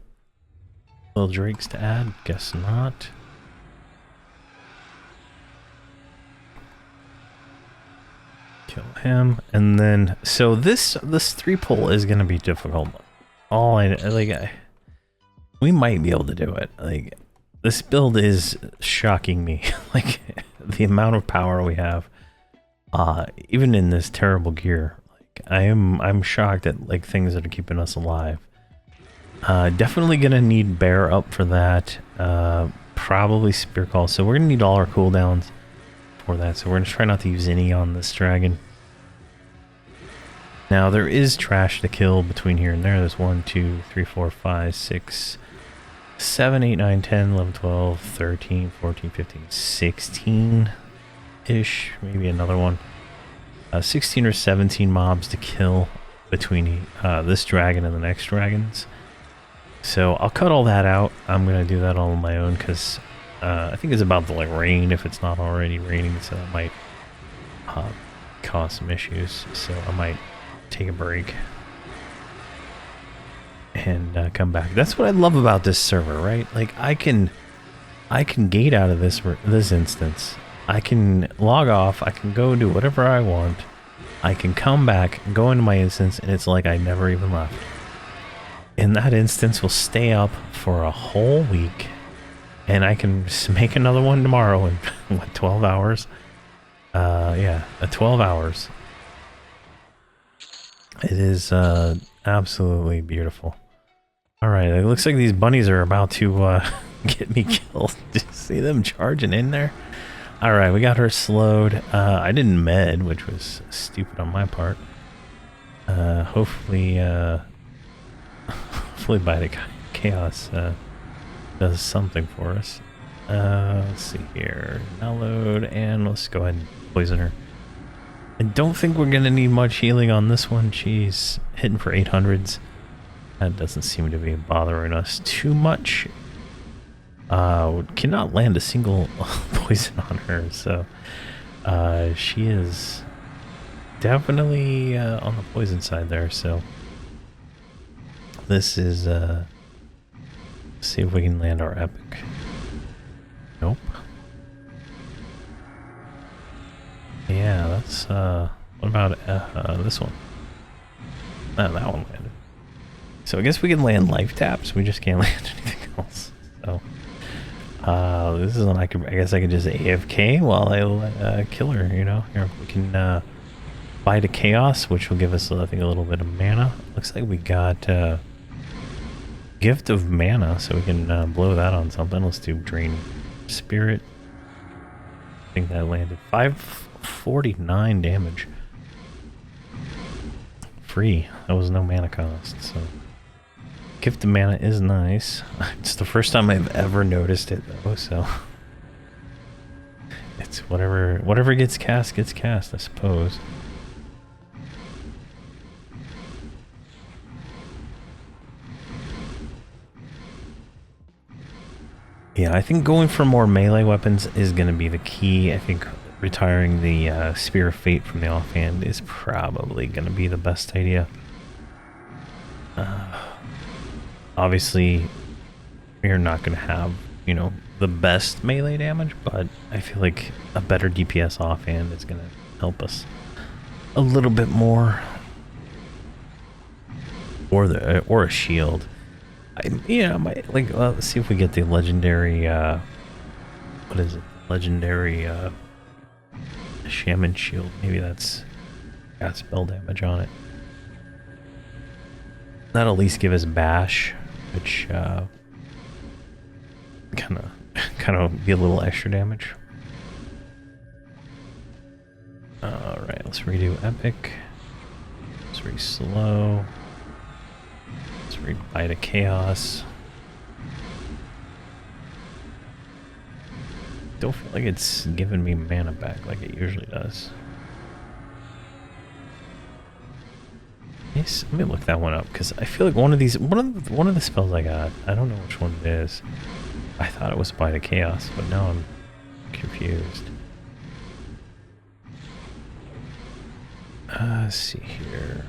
A: little drakes, to add. Guess not. Kill him, and then so this 3-pull is gonna be difficult. We might be able to do it. Like, this build is shocking me. Like, the amount of power we have. Even in this terrible gear, like I'm shocked at like things that are keeping us alive. Definitely gonna need bear up for that. Probably spear call. So we're gonna need all our cooldowns for that. So we're gonna try not to use any on this dragon. Now there is trash to kill between here and there. There's 1, 2, 3, 4, 5, 6, 7, 8, 9, 10, 11, 12, 13, 14, 15, 16. Ish, maybe another one. 16 or 17 mobs to kill between this dragon and the next dragons. So I'll cut all that out. I'm gonna do that all on my own because I think it's about to like rain if it's not already raining, so that might cause some issues. So I might take a break and come back. That's what I love about this server, right? Like I can gate out of this instance. I can log off, I can go do whatever I want, I can come back, go into my instance, and it's like I never even left. And that instance will stay up for a whole week, and I can just make another one tomorrow in, what, 12 hours? Yeah, 12 hours. It is absolutely beautiful. Alright, it looks like these bunnies are about to get me killed. Did you see them charging in there? Alright, we got her slowed. I didn't med, which was stupid on my part. Hopefully Biotic Chaos does something for us. Let's see here. Download, and let's go ahead and poison her. I don't think we're going to need much healing on this one. She's hitting for 800s. That doesn't seem to be bothering us too much. Cannot land a single poison on her, so she is definitely on the poison side there. So this is see if we can land our epic. Nope. Yeah, that's what about this one? Oh, that one landed. So I guess we can land life taps, we just can't land anything else. So this is one I guess I could just AFK while I kill her, you know. Here we can buy to chaos, which will give us, I think, a little bit of mana. Looks like we got gift of mana, so we can blow that on something. Let's do drain spirit. I think that landed 549 damage. Free. That was no mana cost, so gift of mana is nice. It's the first time I've ever noticed it though, so it's whatever gets cast, I suppose. Yeah, I think going for more melee weapons is going to be the key. I think retiring the Spear of Fate from the offhand is probably going to be the best idea. Obviously, we're not going to have, you know, the best melee damage, but I feel like a better DPS offhand is going to help us a little bit more. Or a shield. Let's see if we get the legendary, what is it? Legendary, Shaman Shield. Maybe that's got spell damage on it. That'll at least give us bash, which, kind of be a little extra damage. Alright, let's redo epic. Let's re-slow. Let's re-buy to chaos. Don't feel like it's giving me mana back like it usually does. Yes, let me look that one up, because I feel like one of the spells I got, I don't know which one it is. I thought it was buy to chaos, but now I'm confused. Let's see here.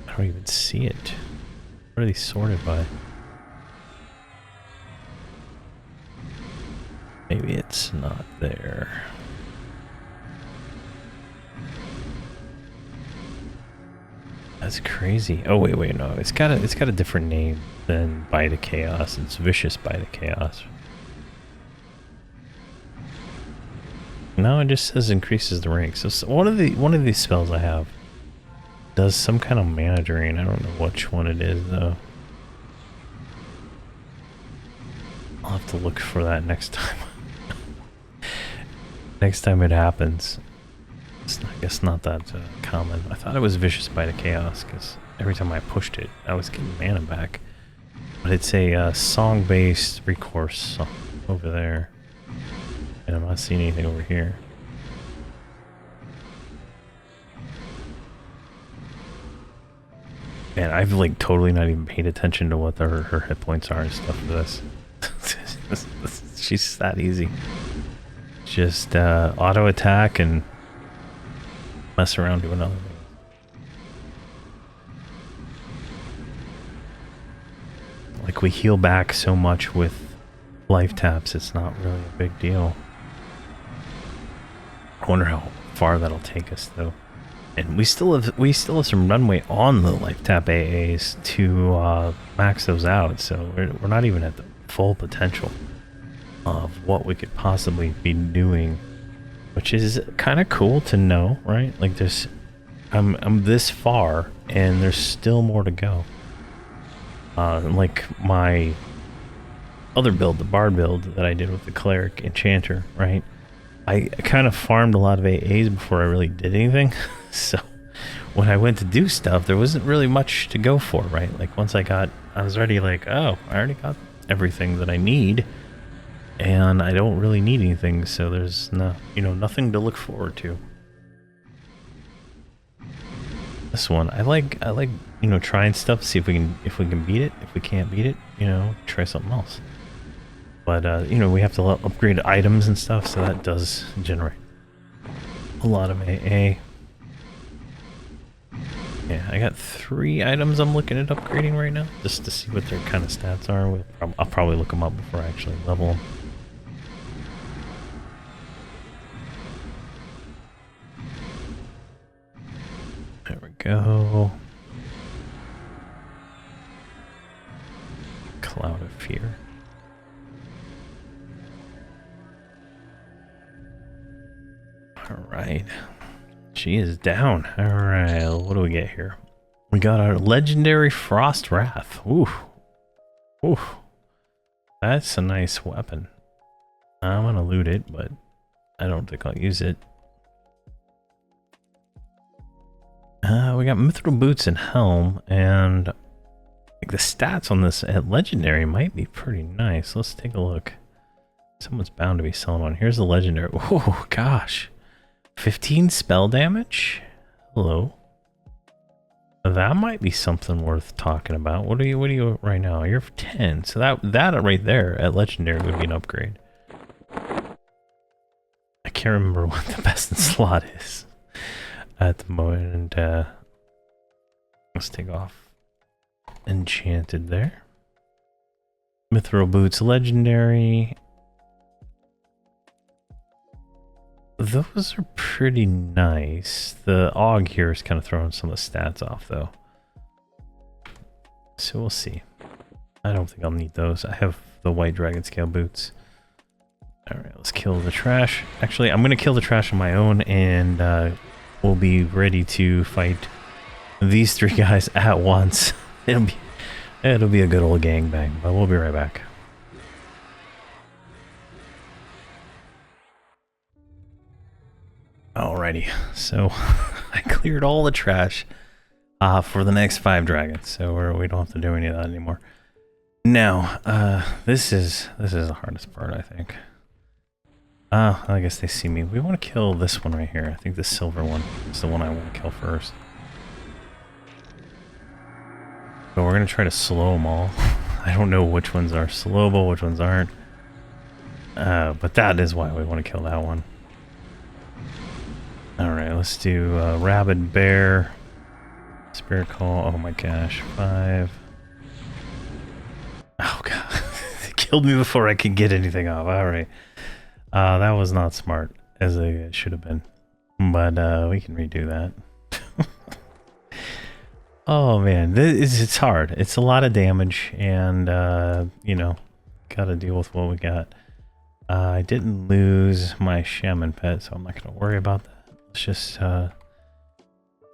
A: I don't even see it. What are these sorted by? Maybe it's not there. That's crazy. Oh wait, no. It's got a different name than Buy to Chaos. It's Vicious Buy to Chaos. No, it just says increases the rank. So one of these spells I have does some kind of mana drain. I don't know which one it is though. I'll have to look for that next time. Next time it happens. It's I guess not that common. I thought it was Vicious Bite of Chaos because every time I pushed it, I was getting mana back. But it's a song-based recourse over there, and I'm not seeing anything over here. Man, I've like totally not even paid attention to what her hit points are and stuff for this. She's that easy. Just auto attack and mess around doing other things. Like we heal back so much with life taps, it's not really a big deal. I wonder how far that'll take us though. And we still have some runway on the life tap AAs to max those out, so we're not even at the full potential of what we could possibly be doing, which is kind of cool to know, right? Like this, I'm this far and there's still more to go. Like my other build, the bard build that I did with the cleric enchanter, right? I kind of farmed a lot of AAs before I really did anything. So when I went to do stuff, there wasn't really much to go for, right? Like once I was already like, oh, I already got everything that I need, and I don't really need anything, so there's nothing to look forward to. this one. I like you know, trying stuff, see if we can beat it. If we can't beat it, you know, try something else. But you know, we have to upgrade items and stuff, so that does generate a lot of AA. Yeah, I got 3 items I'm looking at upgrading right now, just to see what their kind of stats are. I'll probably look them up before I actually level them. There we go. Cloud of Fear. Alright. She is down. Alright, what do we get here? We got our legendary Frost Wrath. Ooh. Ooh. That's a nice weapon. I'm gonna loot it, but I don't think I'll use it. We got Mithril Boots and Helm, and like the stats on this at Legendary might be pretty nice. Let's take a look. Someone's bound to be selling one. Here's the Legendary. Oh, gosh. 15 spell damage? Hello. That might be something worth talking about. What are you right now? You're 10. So that right there at Legendary would be an upgrade. I can't remember what the best in slot is at the moment. And let's take off Enchanted there. Mithril Boots Legendary. Those are pretty nice. The AUG here is kind of throwing some of the stats off, though. So we'll see. I don't think I'll need those. I have the white dragon scale boots. Alright, let's kill the trash. Actually, I'm going to kill the trash on my own, and we'll be ready to fight these 3 guys at once. It'll be a good old gangbang, but we'll be right back. Alrighty, so I cleared all the trash for the next 5 dragons, so we don't have to do any of that anymore. Now, this is the hardest part, I think. I guess they see me. We want to kill this one right here. I think the silver one is the one I want to kill first. So we're gonna try to slow them all. I don't know which ones are slowable, which ones aren't. But that is why we want to kill that one. Alright, let's do Rabid Bear, Spirit Call, oh my gosh, 5. Oh god, it killed me before I could get anything off, alright. That was not smart, as it should have been, but we can redo that. Oh man, it's hard, it's a lot of damage, and you know, gotta deal with what we got. I didn't lose my shaman pet, so I'm not gonna worry about that. Let's just,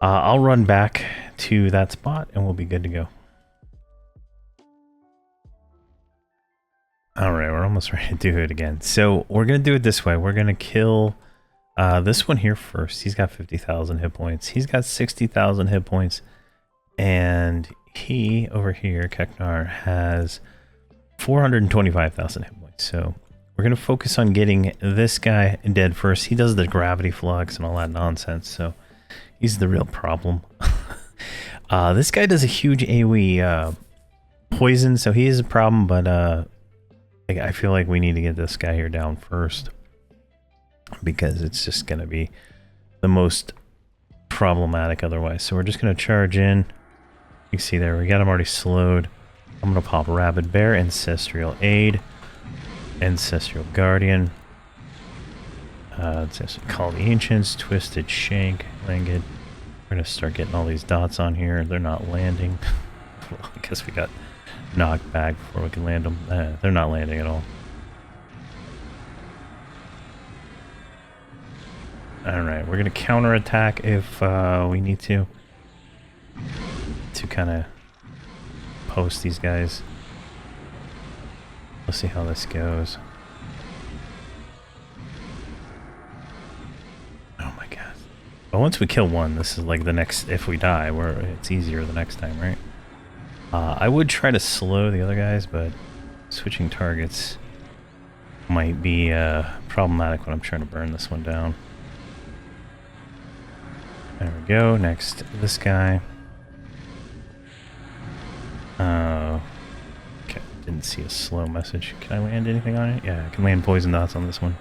A: I'll run back to that spot and we'll be good to go. Alright, we're almost ready to do it again. So we're going to do it this way. We're going to kill this one here first. He's got 50,000 hit points. He's got 60,000 hit points. And he, over here, Keknar, has 425,000 hit points. So we're going to focus on getting this guy dead first. He does the gravity flux and all that nonsense, so he's the real problem. This guy does a huge AoE poison, so he is a problem, but I feel like we need to get this guy here down first, because it's just going to be the most problematic otherwise. So we're just going to charge in. You can see there, we got him already slowed. I'm going to pop Rabid Bear, Ancestral Aid, Ancestral Guardian, Call the Ancients, Twisted Shank, Langid. We're going to start getting all these dots on here. They're not landing. Well, I guess we got knocked back before we can land them. They're not landing at all. Alright, we're going to counterattack if we need to kind of post these guys. Let's see how this goes. Oh my god. But once we kill one, this is like the next, if we die, it's easier the next time, right? I would try to slow the other guys, but switching targets might be problematic when I'm trying to burn this one down. There we go. Next, this guy. Okay, didn't see a slow message. Can I land anything on it? Yeah, I can land poison dots on this one.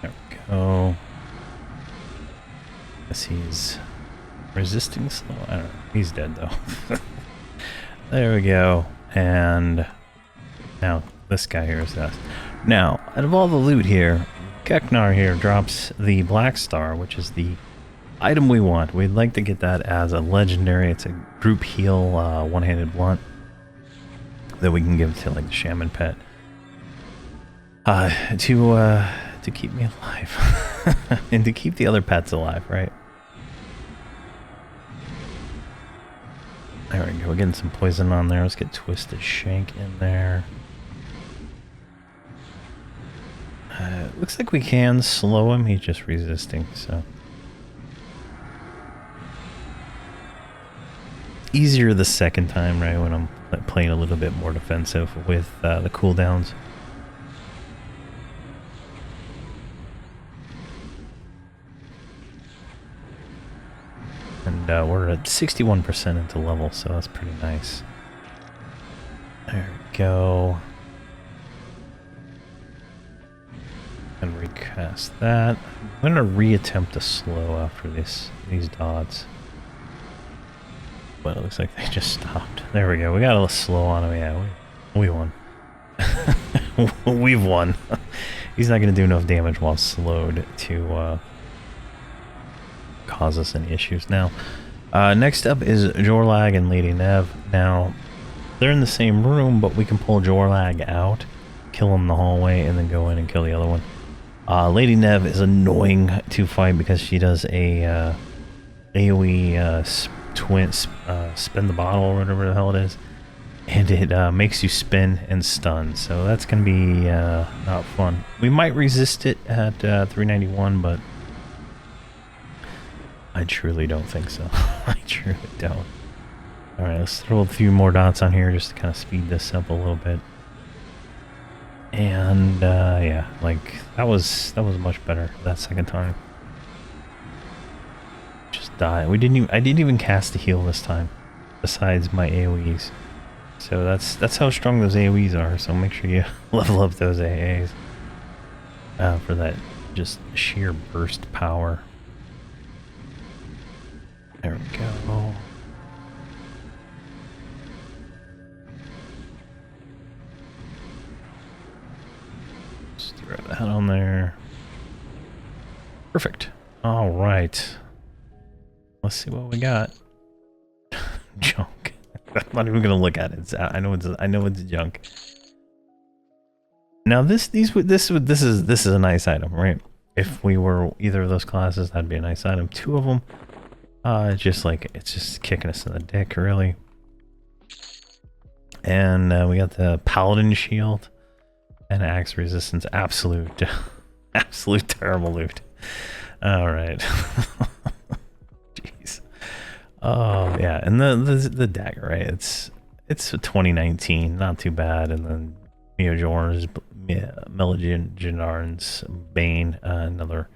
A: There we go. Guess he's resisting slow. I don't know. He's dead though. There we go. And now this guy here is us. Now, out of all the loot here, Keknar here drops the Black Star, which is the item we want. We'd like to get that as a legendary. It's a group heal one-handed blunt that we can give to like the shaman pet to keep me alive and to keep the other pets alive, right? There we go. We're getting some poison on there. Let's get Twisted Shank in there. Looks like we can slow him. He's just resisting, so. Easier the second time, right, when I'm playing a little bit more defensive with the cooldowns. And we're at 61% into level, so that's pretty nice. There we go. And recast that. I'm gonna reattempt a slow after these dots. But it looks like they just stopped. There we go. We got a little slow on him. Yeah, we won. We've won. He's not gonna do enough damage while slowed to cause us any issues. Now, next up is Jorlag and Lady Nev. Now, they're in the same room, but we can pull Jorlag out, kill him in the hallway, and then go in and kill the other one. Lady Nev is annoying to fight because she does a AoE spin the bottle or whatever the hell it is, and it makes you spin and stun. So that's gonna be not fun. We might resist it at 391, but I truly don't think so. I truly don't. All right, let's throw a few more dots on here just to kind of speed this up a little bit. And yeah, like that was much better that second time. Just die. I didn't even cast a heal this time, besides my AoEs. So that's how strong those AoEs are. So make sure you level up those AAs for that just sheer burst power. There we go. Just throw that on there. Perfect. All right. Let's see what we got. Junk. I'm not even gonna look at it. I know it's junk. Now this is a nice item, right? If we were either of those classes, that'd be a nice item. Two of them. It's just kicking us in the dick, really. And we got the Paladin Shield and Axe Resistance. Absolute terrible loot. All right. Jeez. Oh yeah, and the dagger, right? It's 2019, not too bad. And then Mjolnir's Melangenarn's Bane, another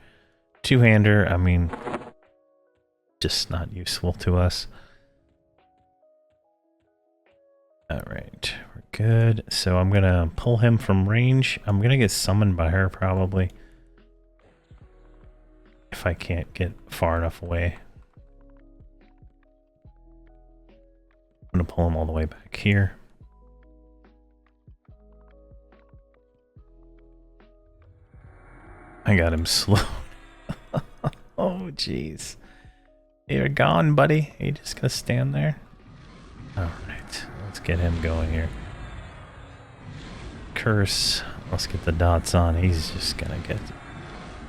A: two-hander. I mean, just not useful to us. Alright, we're good. So I'm gonna pull him from range. I'm gonna get summoned by her probably, if I can't get far enough away. I'm gonna pull him all the way back here. I got him slow. Oh jeez. You're gone, buddy. Are you just gonna stand there? Alright, let's get him going here. Curse. Let's get the dots on. He's just gonna get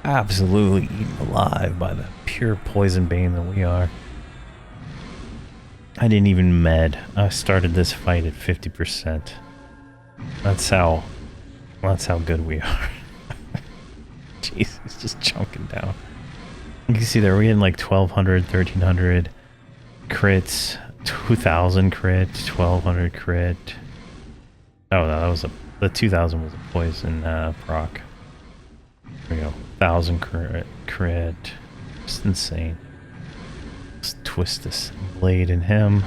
A: absolutely eaten alive by the pure poison bane that we are. I didn't even med. I started this fight at 50%. That's how good we are. Jeez, he's just chunking down. You can see there, we're getting like 1200, 1300 crits, 2000 crit, 1200 crit. Oh, no, that was the 2000 was a poison proc. There we go. 1000 crit. Just insane. Let's twist this blade in him.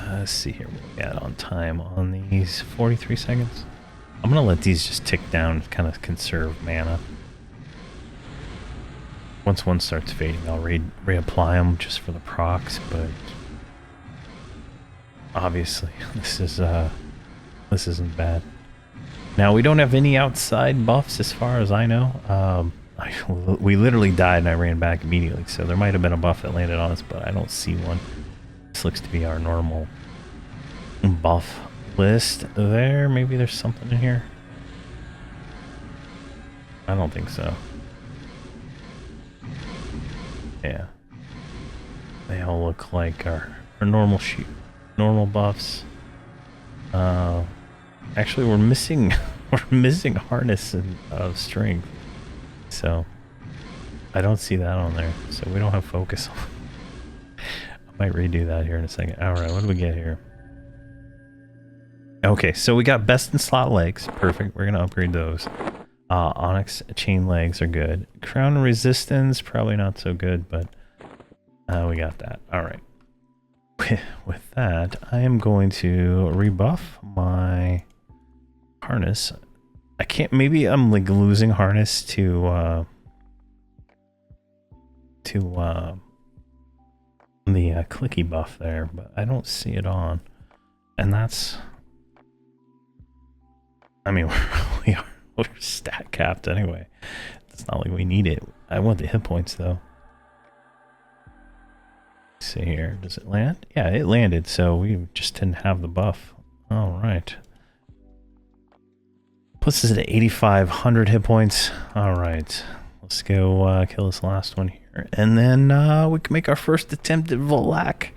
A: Let's see here what we got on time on these 43 seconds. I'm gonna let these just tick down, kind of conserve mana. Once one starts fading, I'll reapply them just for the procs, but obviously this isn't bad. Now we don't have any outside buffs as far as I know. We literally died and I ran back immediately, so there might have been a buff that landed on us, but I don't see one. This looks to be our normal buff list there. Maybe there's something in here. I don't think so. Yeah. They all look like our normal buffs. Actually we're missing harness and strength. So I don't see that on there. So we don't have focus on. I might redo that here in a second. Alright, what do we get here? Okay, so we got best in slot legs. Perfect. We're gonna upgrade those. Onyx chain legs are good. Crown resistance, probably not so good, but we got that. Alright. With that, I am going to rebuff my harness. I can't, maybe I'm like losing harness to the clicky buff there, but I don't see it on. And that's, I mean, we're stat capped anyway. It's not like we need it. I want the hit points though. Let's see here, does it land? Yeah, it landed, so we just didn't have the buff. All right. Puts us at 8,500 hit points. All right, let's go kill this last one here, and then we can make our first attempt at Volak.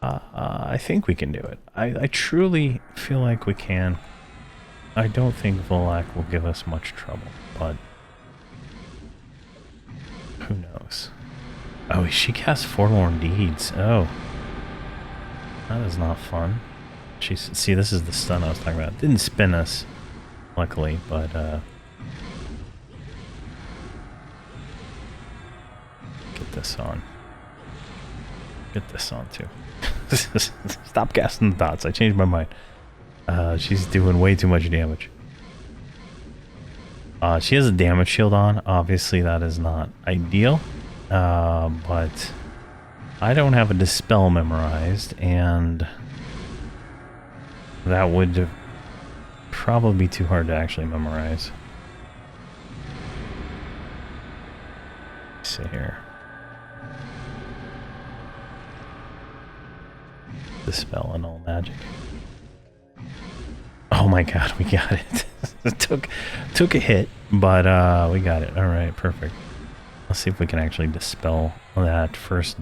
A: I think we can do it. I truly feel like we can. I don't think Volak will give us much trouble, but who knows? Oh, she casts Forlorn Deeds. Oh, that is not fun. See, this is the stun I was talking about. It didn't spin us, luckily, but get this on. Get this on too. Stop casting the dots. I changed my mind. She's doing way too much damage. She has a damage shield on. Obviously, that is not ideal. But I don't have a Dispel memorized, and that would probably be too hard to actually memorize. Let's see here. Dispel and all magic. Oh my god, we got it. It took a hit, but we got it. All right, perfect. Let's see if we can actually dispel that first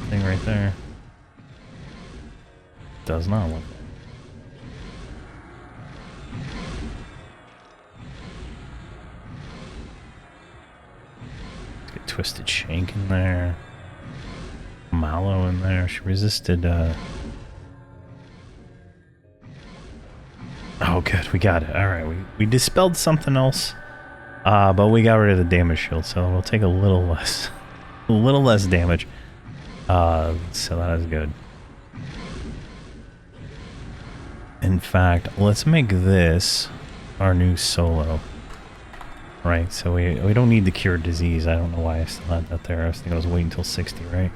A: thing right there. Does not look like it. Let's get Twisted Shank in there. Mallow in there. She resisted oh good, we got it. Alright, we dispelled something else. But we got rid of the damage shield, so we'll take a little less damage. So that is good. In fact, let's make this our new solo. Right, so we don't need to cure disease. I don't know why I still had that there. I was thinking I was waiting until 60, right?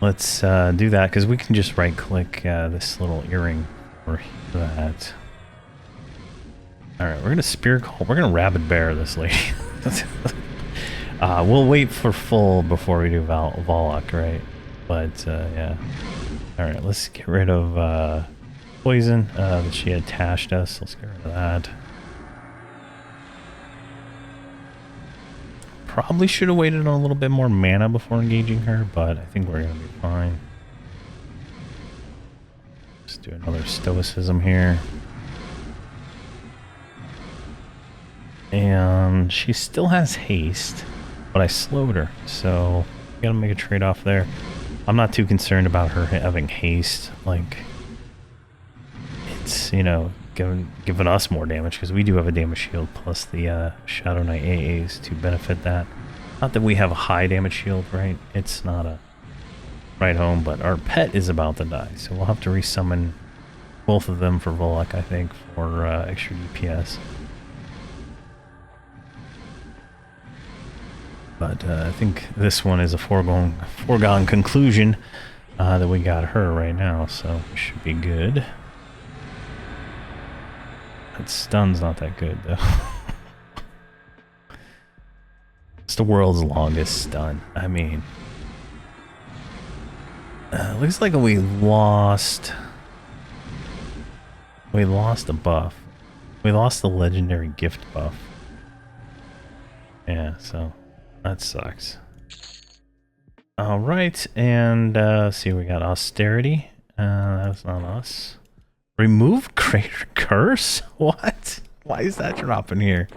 A: Let's do that, because we can just right-click this little earring for that. Alright, we're gonna spear call. We're gonna rabid bear this lady. We'll wait for full before we do Volok, right? But yeah. Alright, let's get rid of poison that she had tashed us. Let's get rid of that. Probably should have waited on a little bit more mana before engaging her, but I think we're gonna be fine. Let's do another stoicism here. And she still has haste, but I slowed her, so we gotta make a trade-off there. I'm not too concerned about her having haste. Like, it's, you know, giving us more damage, because we do have a damage shield plus the Shadow Knight AAs to benefit that. Not that we have a high damage shield, right? It's not a right home, but our pet is about to die, so we'll have to resummon both of them for Volak, I think, for extra DPS. But I think this one is a foregone conclusion that we got her right now, so it should be good. That stun's not that good, though. It's the world's longest stun. I mean, looks like we lost a buff. We lost the legendary gift buff. Yeah, so that sucks. All right, and see, we got austerity. That's not us. Remove crater curse? What? Why is that dropping here?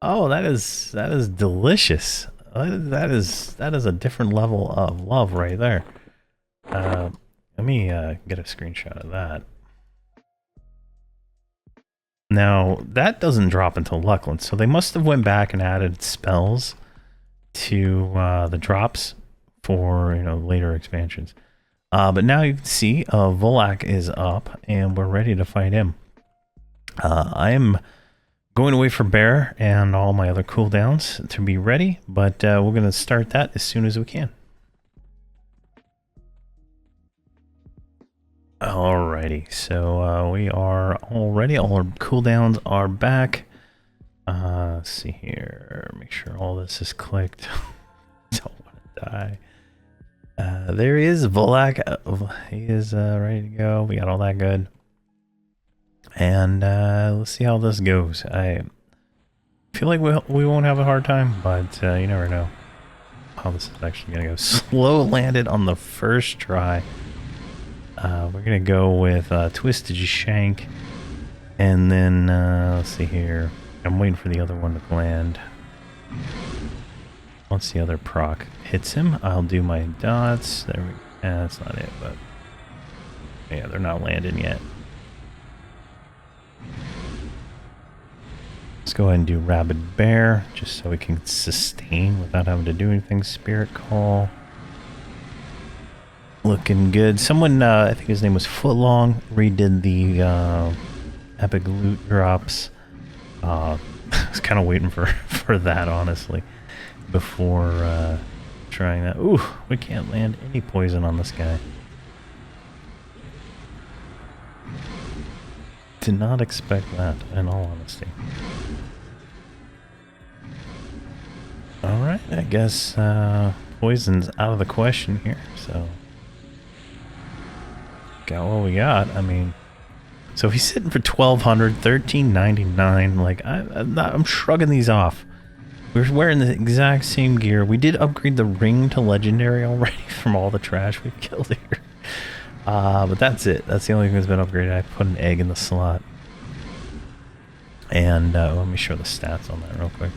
A: Oh, that is delicious. That is a different level of love right there. Let me get a screenshot of that. Now that doesn't drop until Luckland, so they must have went back and added spells to the drops for, you know, later expansions. But now you can see Volak is up, and we're ready to fight him. I am going away for Bear and all my other cooldowns to be ready, but we're going to start that as soon as we can. Alrighty, so we are all ready. All our cooldowns are back. Let's see here. Make sure all this is clicked. Don't want to die. There is Volak. He is ready to go. We got all that good. And let's see how this goes. I feel like we won't have a hard time, but you never know how this is actually going to go. Slow landed on the first try. We're going to go with Twisted Shank. And then, let's see here. I'm waiting for the other one to land. Once the other proc hits him, I'll do my dots. There we go. That's not it, but yeah, they're not landing yet. Let's go ahead and do Rabid Bear, just so we can sustain without having to do anything. Spirit Call. Looking good. Someone, I think his name was Footlong, redid the epic loot drops. I was kind of waiting for that, honestly, before trying that. Ooh, we can't land any poison on this guy. Did not expect that, in all honesty. Alright, I guess poison's out of the question here, so got what we got. I mean, so he's sitting for 1,200, 1399. Like, I'm shrugging these off. We're wearing the exact same gear. We did upgrade the ring to legendary already from all the trash we've killed here. But that's it. That's the only thing that's been upgraded. I put an egg in the slot. And let me show the stats on that real quick.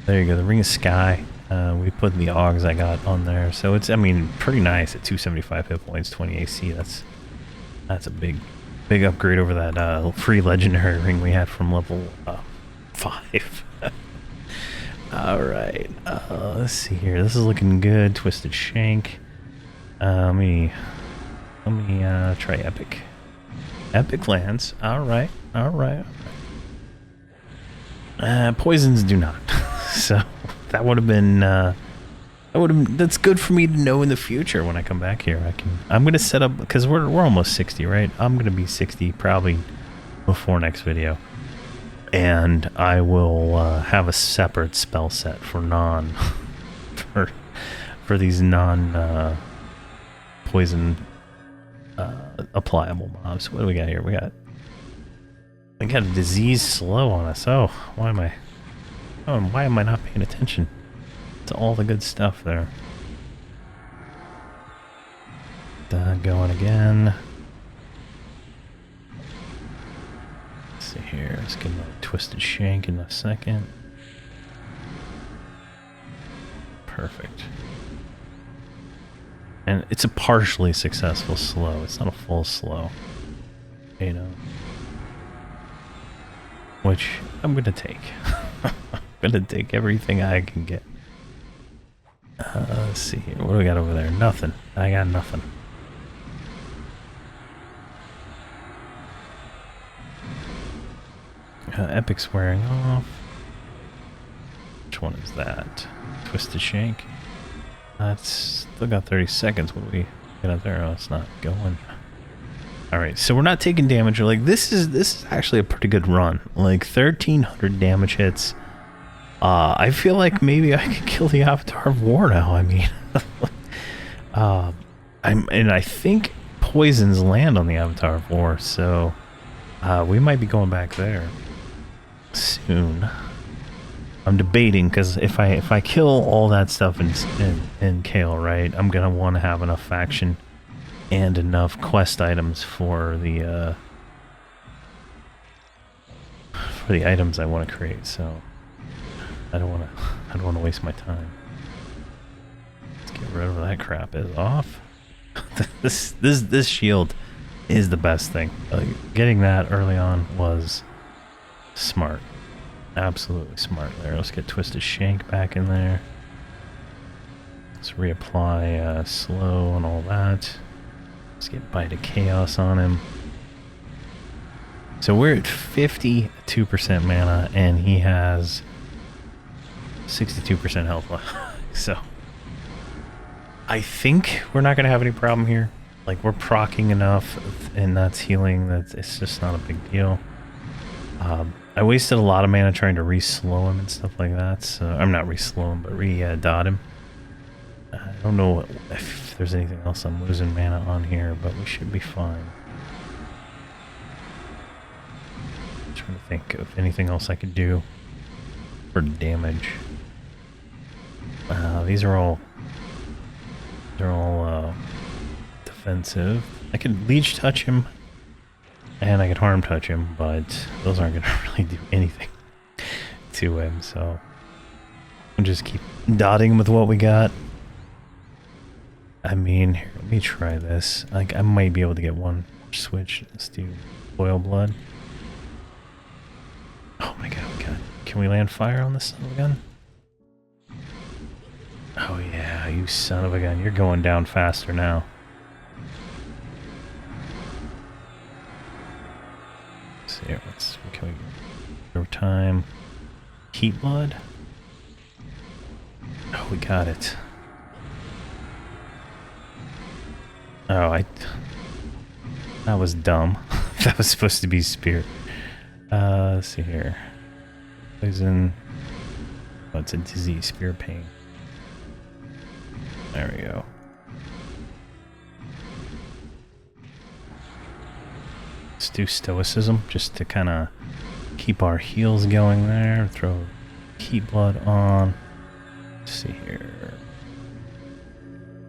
A: There you go. The Ring of Sky. We put the Augs I got on there. So it's, I mean, pretty nice at 275 hit points, 20 AC. That's a big upgrade over that free legendary ring we had from level 5. Alright. Let's see here. This is looking good. Twisted Shank. Let me try Epic. Epic lands. Alright. Poisons do not. So that would have been that's good for me to know in the future when I come back here. I'm gonna set up, because we're almost 60, right? I'm gonna be 60 probably before next video. And I will have a separate spell set for for these non poison applicable mobs. What do we got here? We got a disease slow on us. Oh, why am I not paying attention to all the good stuff there? Going again. Let's see here. Let's get another Twisted Shank in a second. Perfect. And it's a partially successful slow. It's not a full slow. You know. Which I'm gonna take. I'm gonna take everything I can get. Let's see here. What do we got over there? Nothing. I got nothing. Epic's wearing off. Which one is that? Twisted Shank. It's still got 30 seconds. What do we get out there? Oh, it's not going. Alright, so we're not taking damage. Like, this is actually a pretty good run. Like, 1,300 damage hits. I feel like maybe I could kill the Avatar of War now. I mean, and I think poisons land on the Avatar of War, so we might be going back there soon. I'm debating because if I kill all that stuff in Kale, right, I'm gonna want to have enough faction and enough quest items for the items I want to create. So I don't want to waste my time. Let's get rid of that crap. Is off. this shield is the best thing. Getting that early on was smart. Absolutely smart there. Let's get Twisted Shank back in there. Let's reapply slow and all that. Let's get Bite of Chaos on him. So we're at 52% mana and he has 62% health left. So I think we're not going to have any problem here. Like, we're proccing enough and that's healing that it's just not a big deal. I wasted a lot of mana trying to re-slow him and stuff like that. So I'm not re-slow him, but re-dot him. I don't know if there's anything else I'm losing mana on here, but we should be fine. I'm trying to think of anything else I could do for damage. These are all defensive. I could leech touch him and I could harm touch him, but those aren't gonna really do anything to him, so I'll just keep dotting him with what we got. I mean, here, let me try this. Like, I might be able to get one switch. Let's do Boil Blood. Oh my god, can we land fire on this son of a gun? Oh yeah, you son of a gun. You're going down faster now. Let's see here, what can we get? Over time. Heat Blood. Oh, we got it. Oh, that was dumb. That was supposed to be Spear. Let's see here. Poison. Oh, it's a disease. Spear Pain. There we go. Let's do Stoicism just to kind of keep our heals going there. Throw Heat Blood on. Let's see here.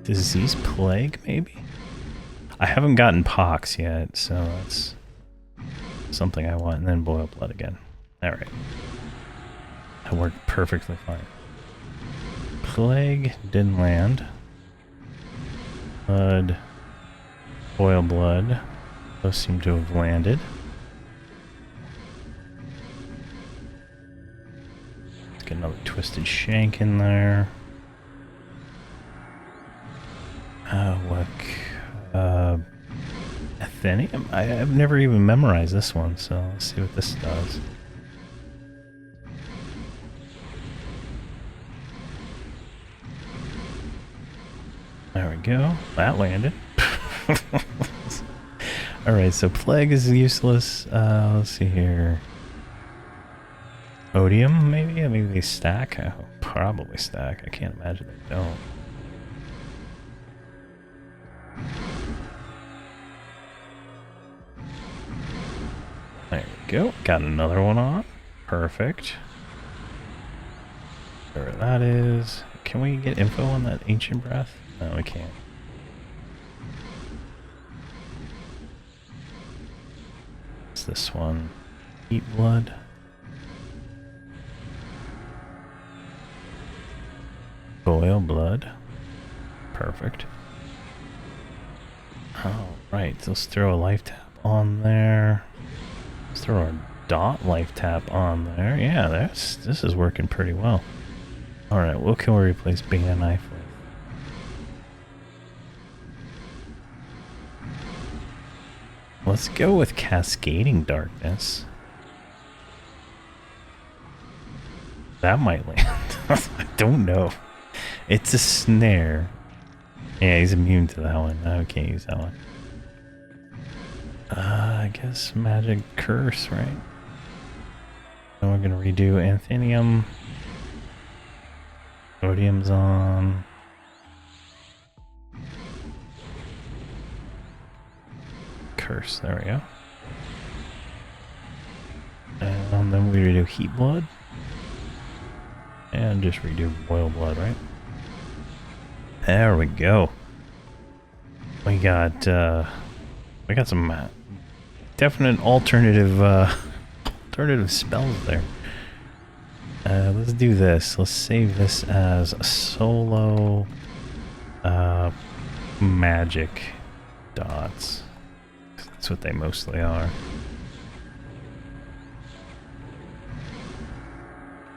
A: Disease Plague, maybe? I haven't gotten Pox yet, so that's something I want. And then Boil Blood again. Alright. That worked perfectly fine. Plague didn't land. Blood. Boil Blood. Those seem to have landed. Let's get another Twisted Shank in there. What? Athenium? I've never even memorized this one, so let's see what this does. There we go. That landed. Alright, so Plague is useless. Let's see here. Odium, maybe? Maybe they stack? Oh, probably stack. I can't imagine they don't. There we go. Got another one on. Perfect. Whatever that is. Can we get info on that Ancient Breath? No, we can't. What's this one? Heat Blood. Boil Blood. Perfect. Alright, let's throw a life tap on there. Let's throw a dot life tap on there. Yeah, this is working pretty well. Alright, what can we replace being a knife with? Let's go with cascading darkness. That might land. I don't know. It's a snare. Yeah, he's immune to that one. I can't use that one. I guess magic curse, right? And we're gonna redo Anthenium. Sodium's on. Curse, there we go. And then we redo Heat Blood. And just redo Boil Blood, right? There we go. We got some definite alternative alternative spells there. Let's do this. Let's save this as a solo magic dots. That's what they mostly are.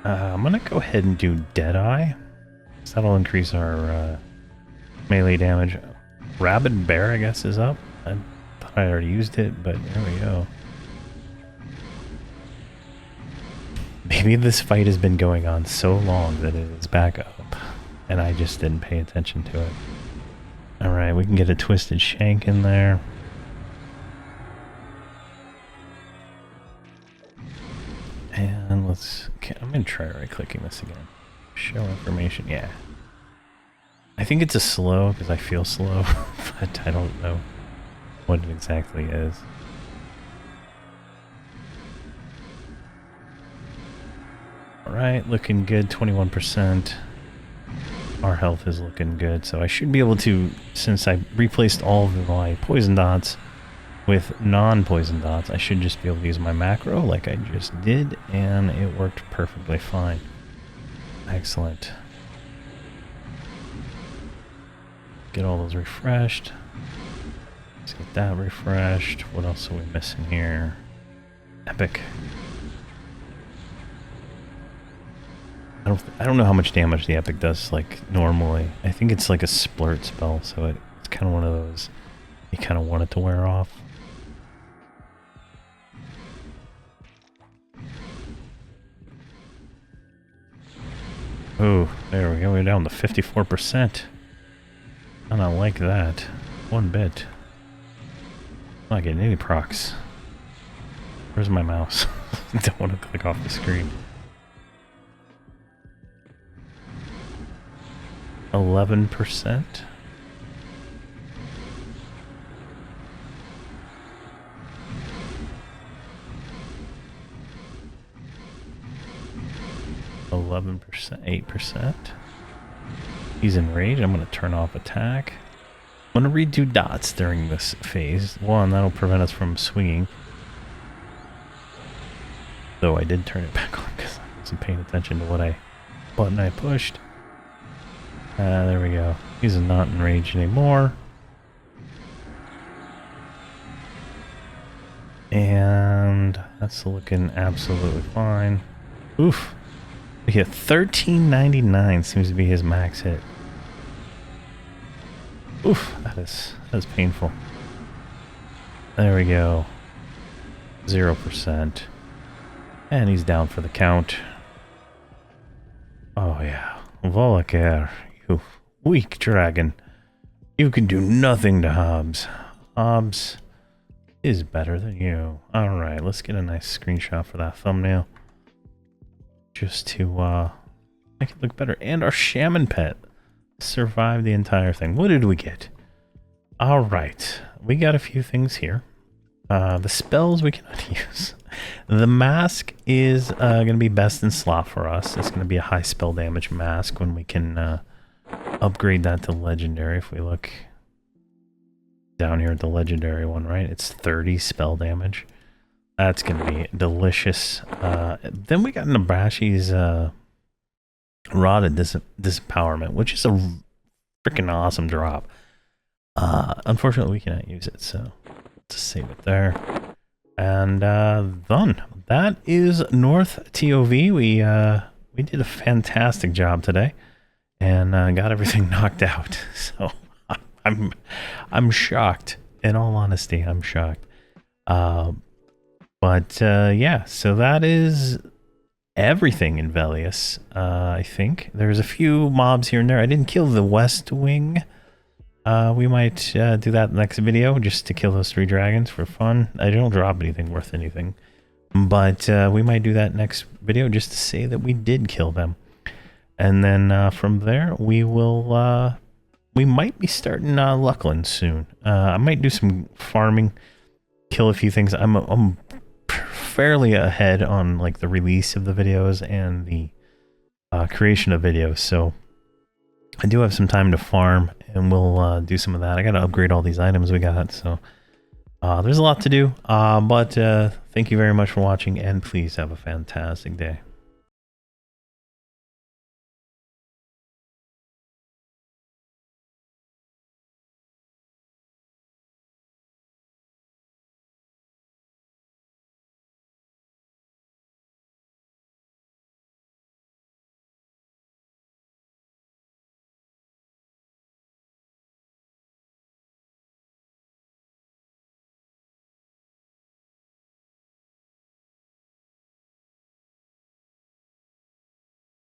A: I'm gonna go ahead and do Deadeye. So that'll increase our melee damage. Rabid Bear, I guess, is up. I thought I already used it, but there we go. Maybe this fight has been going on so long that it is back up, and I just didn't pay attention to it. Alright, we can get a Twisted Shank in there. And let's... I'm going to try right-clicking this again. Show information, yeah. I think it's a slow, because I feel slow, but I don't know what it exactly is. Alright, looking good, 21%. Our health is looking good, so I should be able to, since I replaced all of my poison dots with non-poison dots, I should just be able to use my macro like I just did, and it worked perfectly fine. Excellent. Get all those refreshed. Let's get that refreshed. What else are we missing here? Epic. I don't know how much damage the Epic does, like, normally. I think it's like a splurt spell, so it's kind of one of those you kind of want it to wear off. Oh, there we go. We're down to 54%. I don't like that. One bit. I'm not getting any procs. Where's my mouse? I don't want to click off the screen. 11%. %, 8%. He's enraged. I'm going to turn off attack. I'm going to redo dots during this phase. One, that'll prevent us from swinging. Though I did turn it back on because I wasn't paying attention to what button I pushed. There we go. He's not enraged anymore. And that's looking absolutely fine. Oof. We hit 1399 seems to be his max hit. Oof, that is painful. There we go. 0%. And he's down for the count. Oh yeah. Volicare, you weak dragon. You can do nothing to Hobz. Hobz is better than you. Alright, let's get a nice screenshot for that thumbnail. Just to make it look better. And our shaman pet survived the entire thing. What did we get? Alright, we got a few things here. The spells we cannot use. The mask is going to be best in slot for us. It's going to be a high spell damage mask when we can upgrade that to legendary. If we look down here at the legendary one, right? It's 30 spell damage. That's going to be delicious. Then we got Nabashi's Rod of Disempowerment, which is a freaking awesome drop. Unfortunately, we cannot use it, so let's save it there. And done. That is North ToV. We did a fantastic job today, and got everything knocked out. So I'm shocked. In all honesty, I'm shocked. But yeah, so that is everything in Velius. I think there's a few mobs here and there. I didn't kill the West Wing. We might do that next video just to kill those 3 dragons for fun. I don't drop anything worth anything, but we might do that next video just to say that we did kill them. And then from there, we will we might be starting Luckland soon. I might do some farming, kill a few things. I'm fairly ahead on like the release of the videos and the creation of videos, so I do have some time to farm, and we'll do some of that. I got to upgrade all these items we got, so there's a lot to do. But thank you very much for watching, and please have a fantastic day.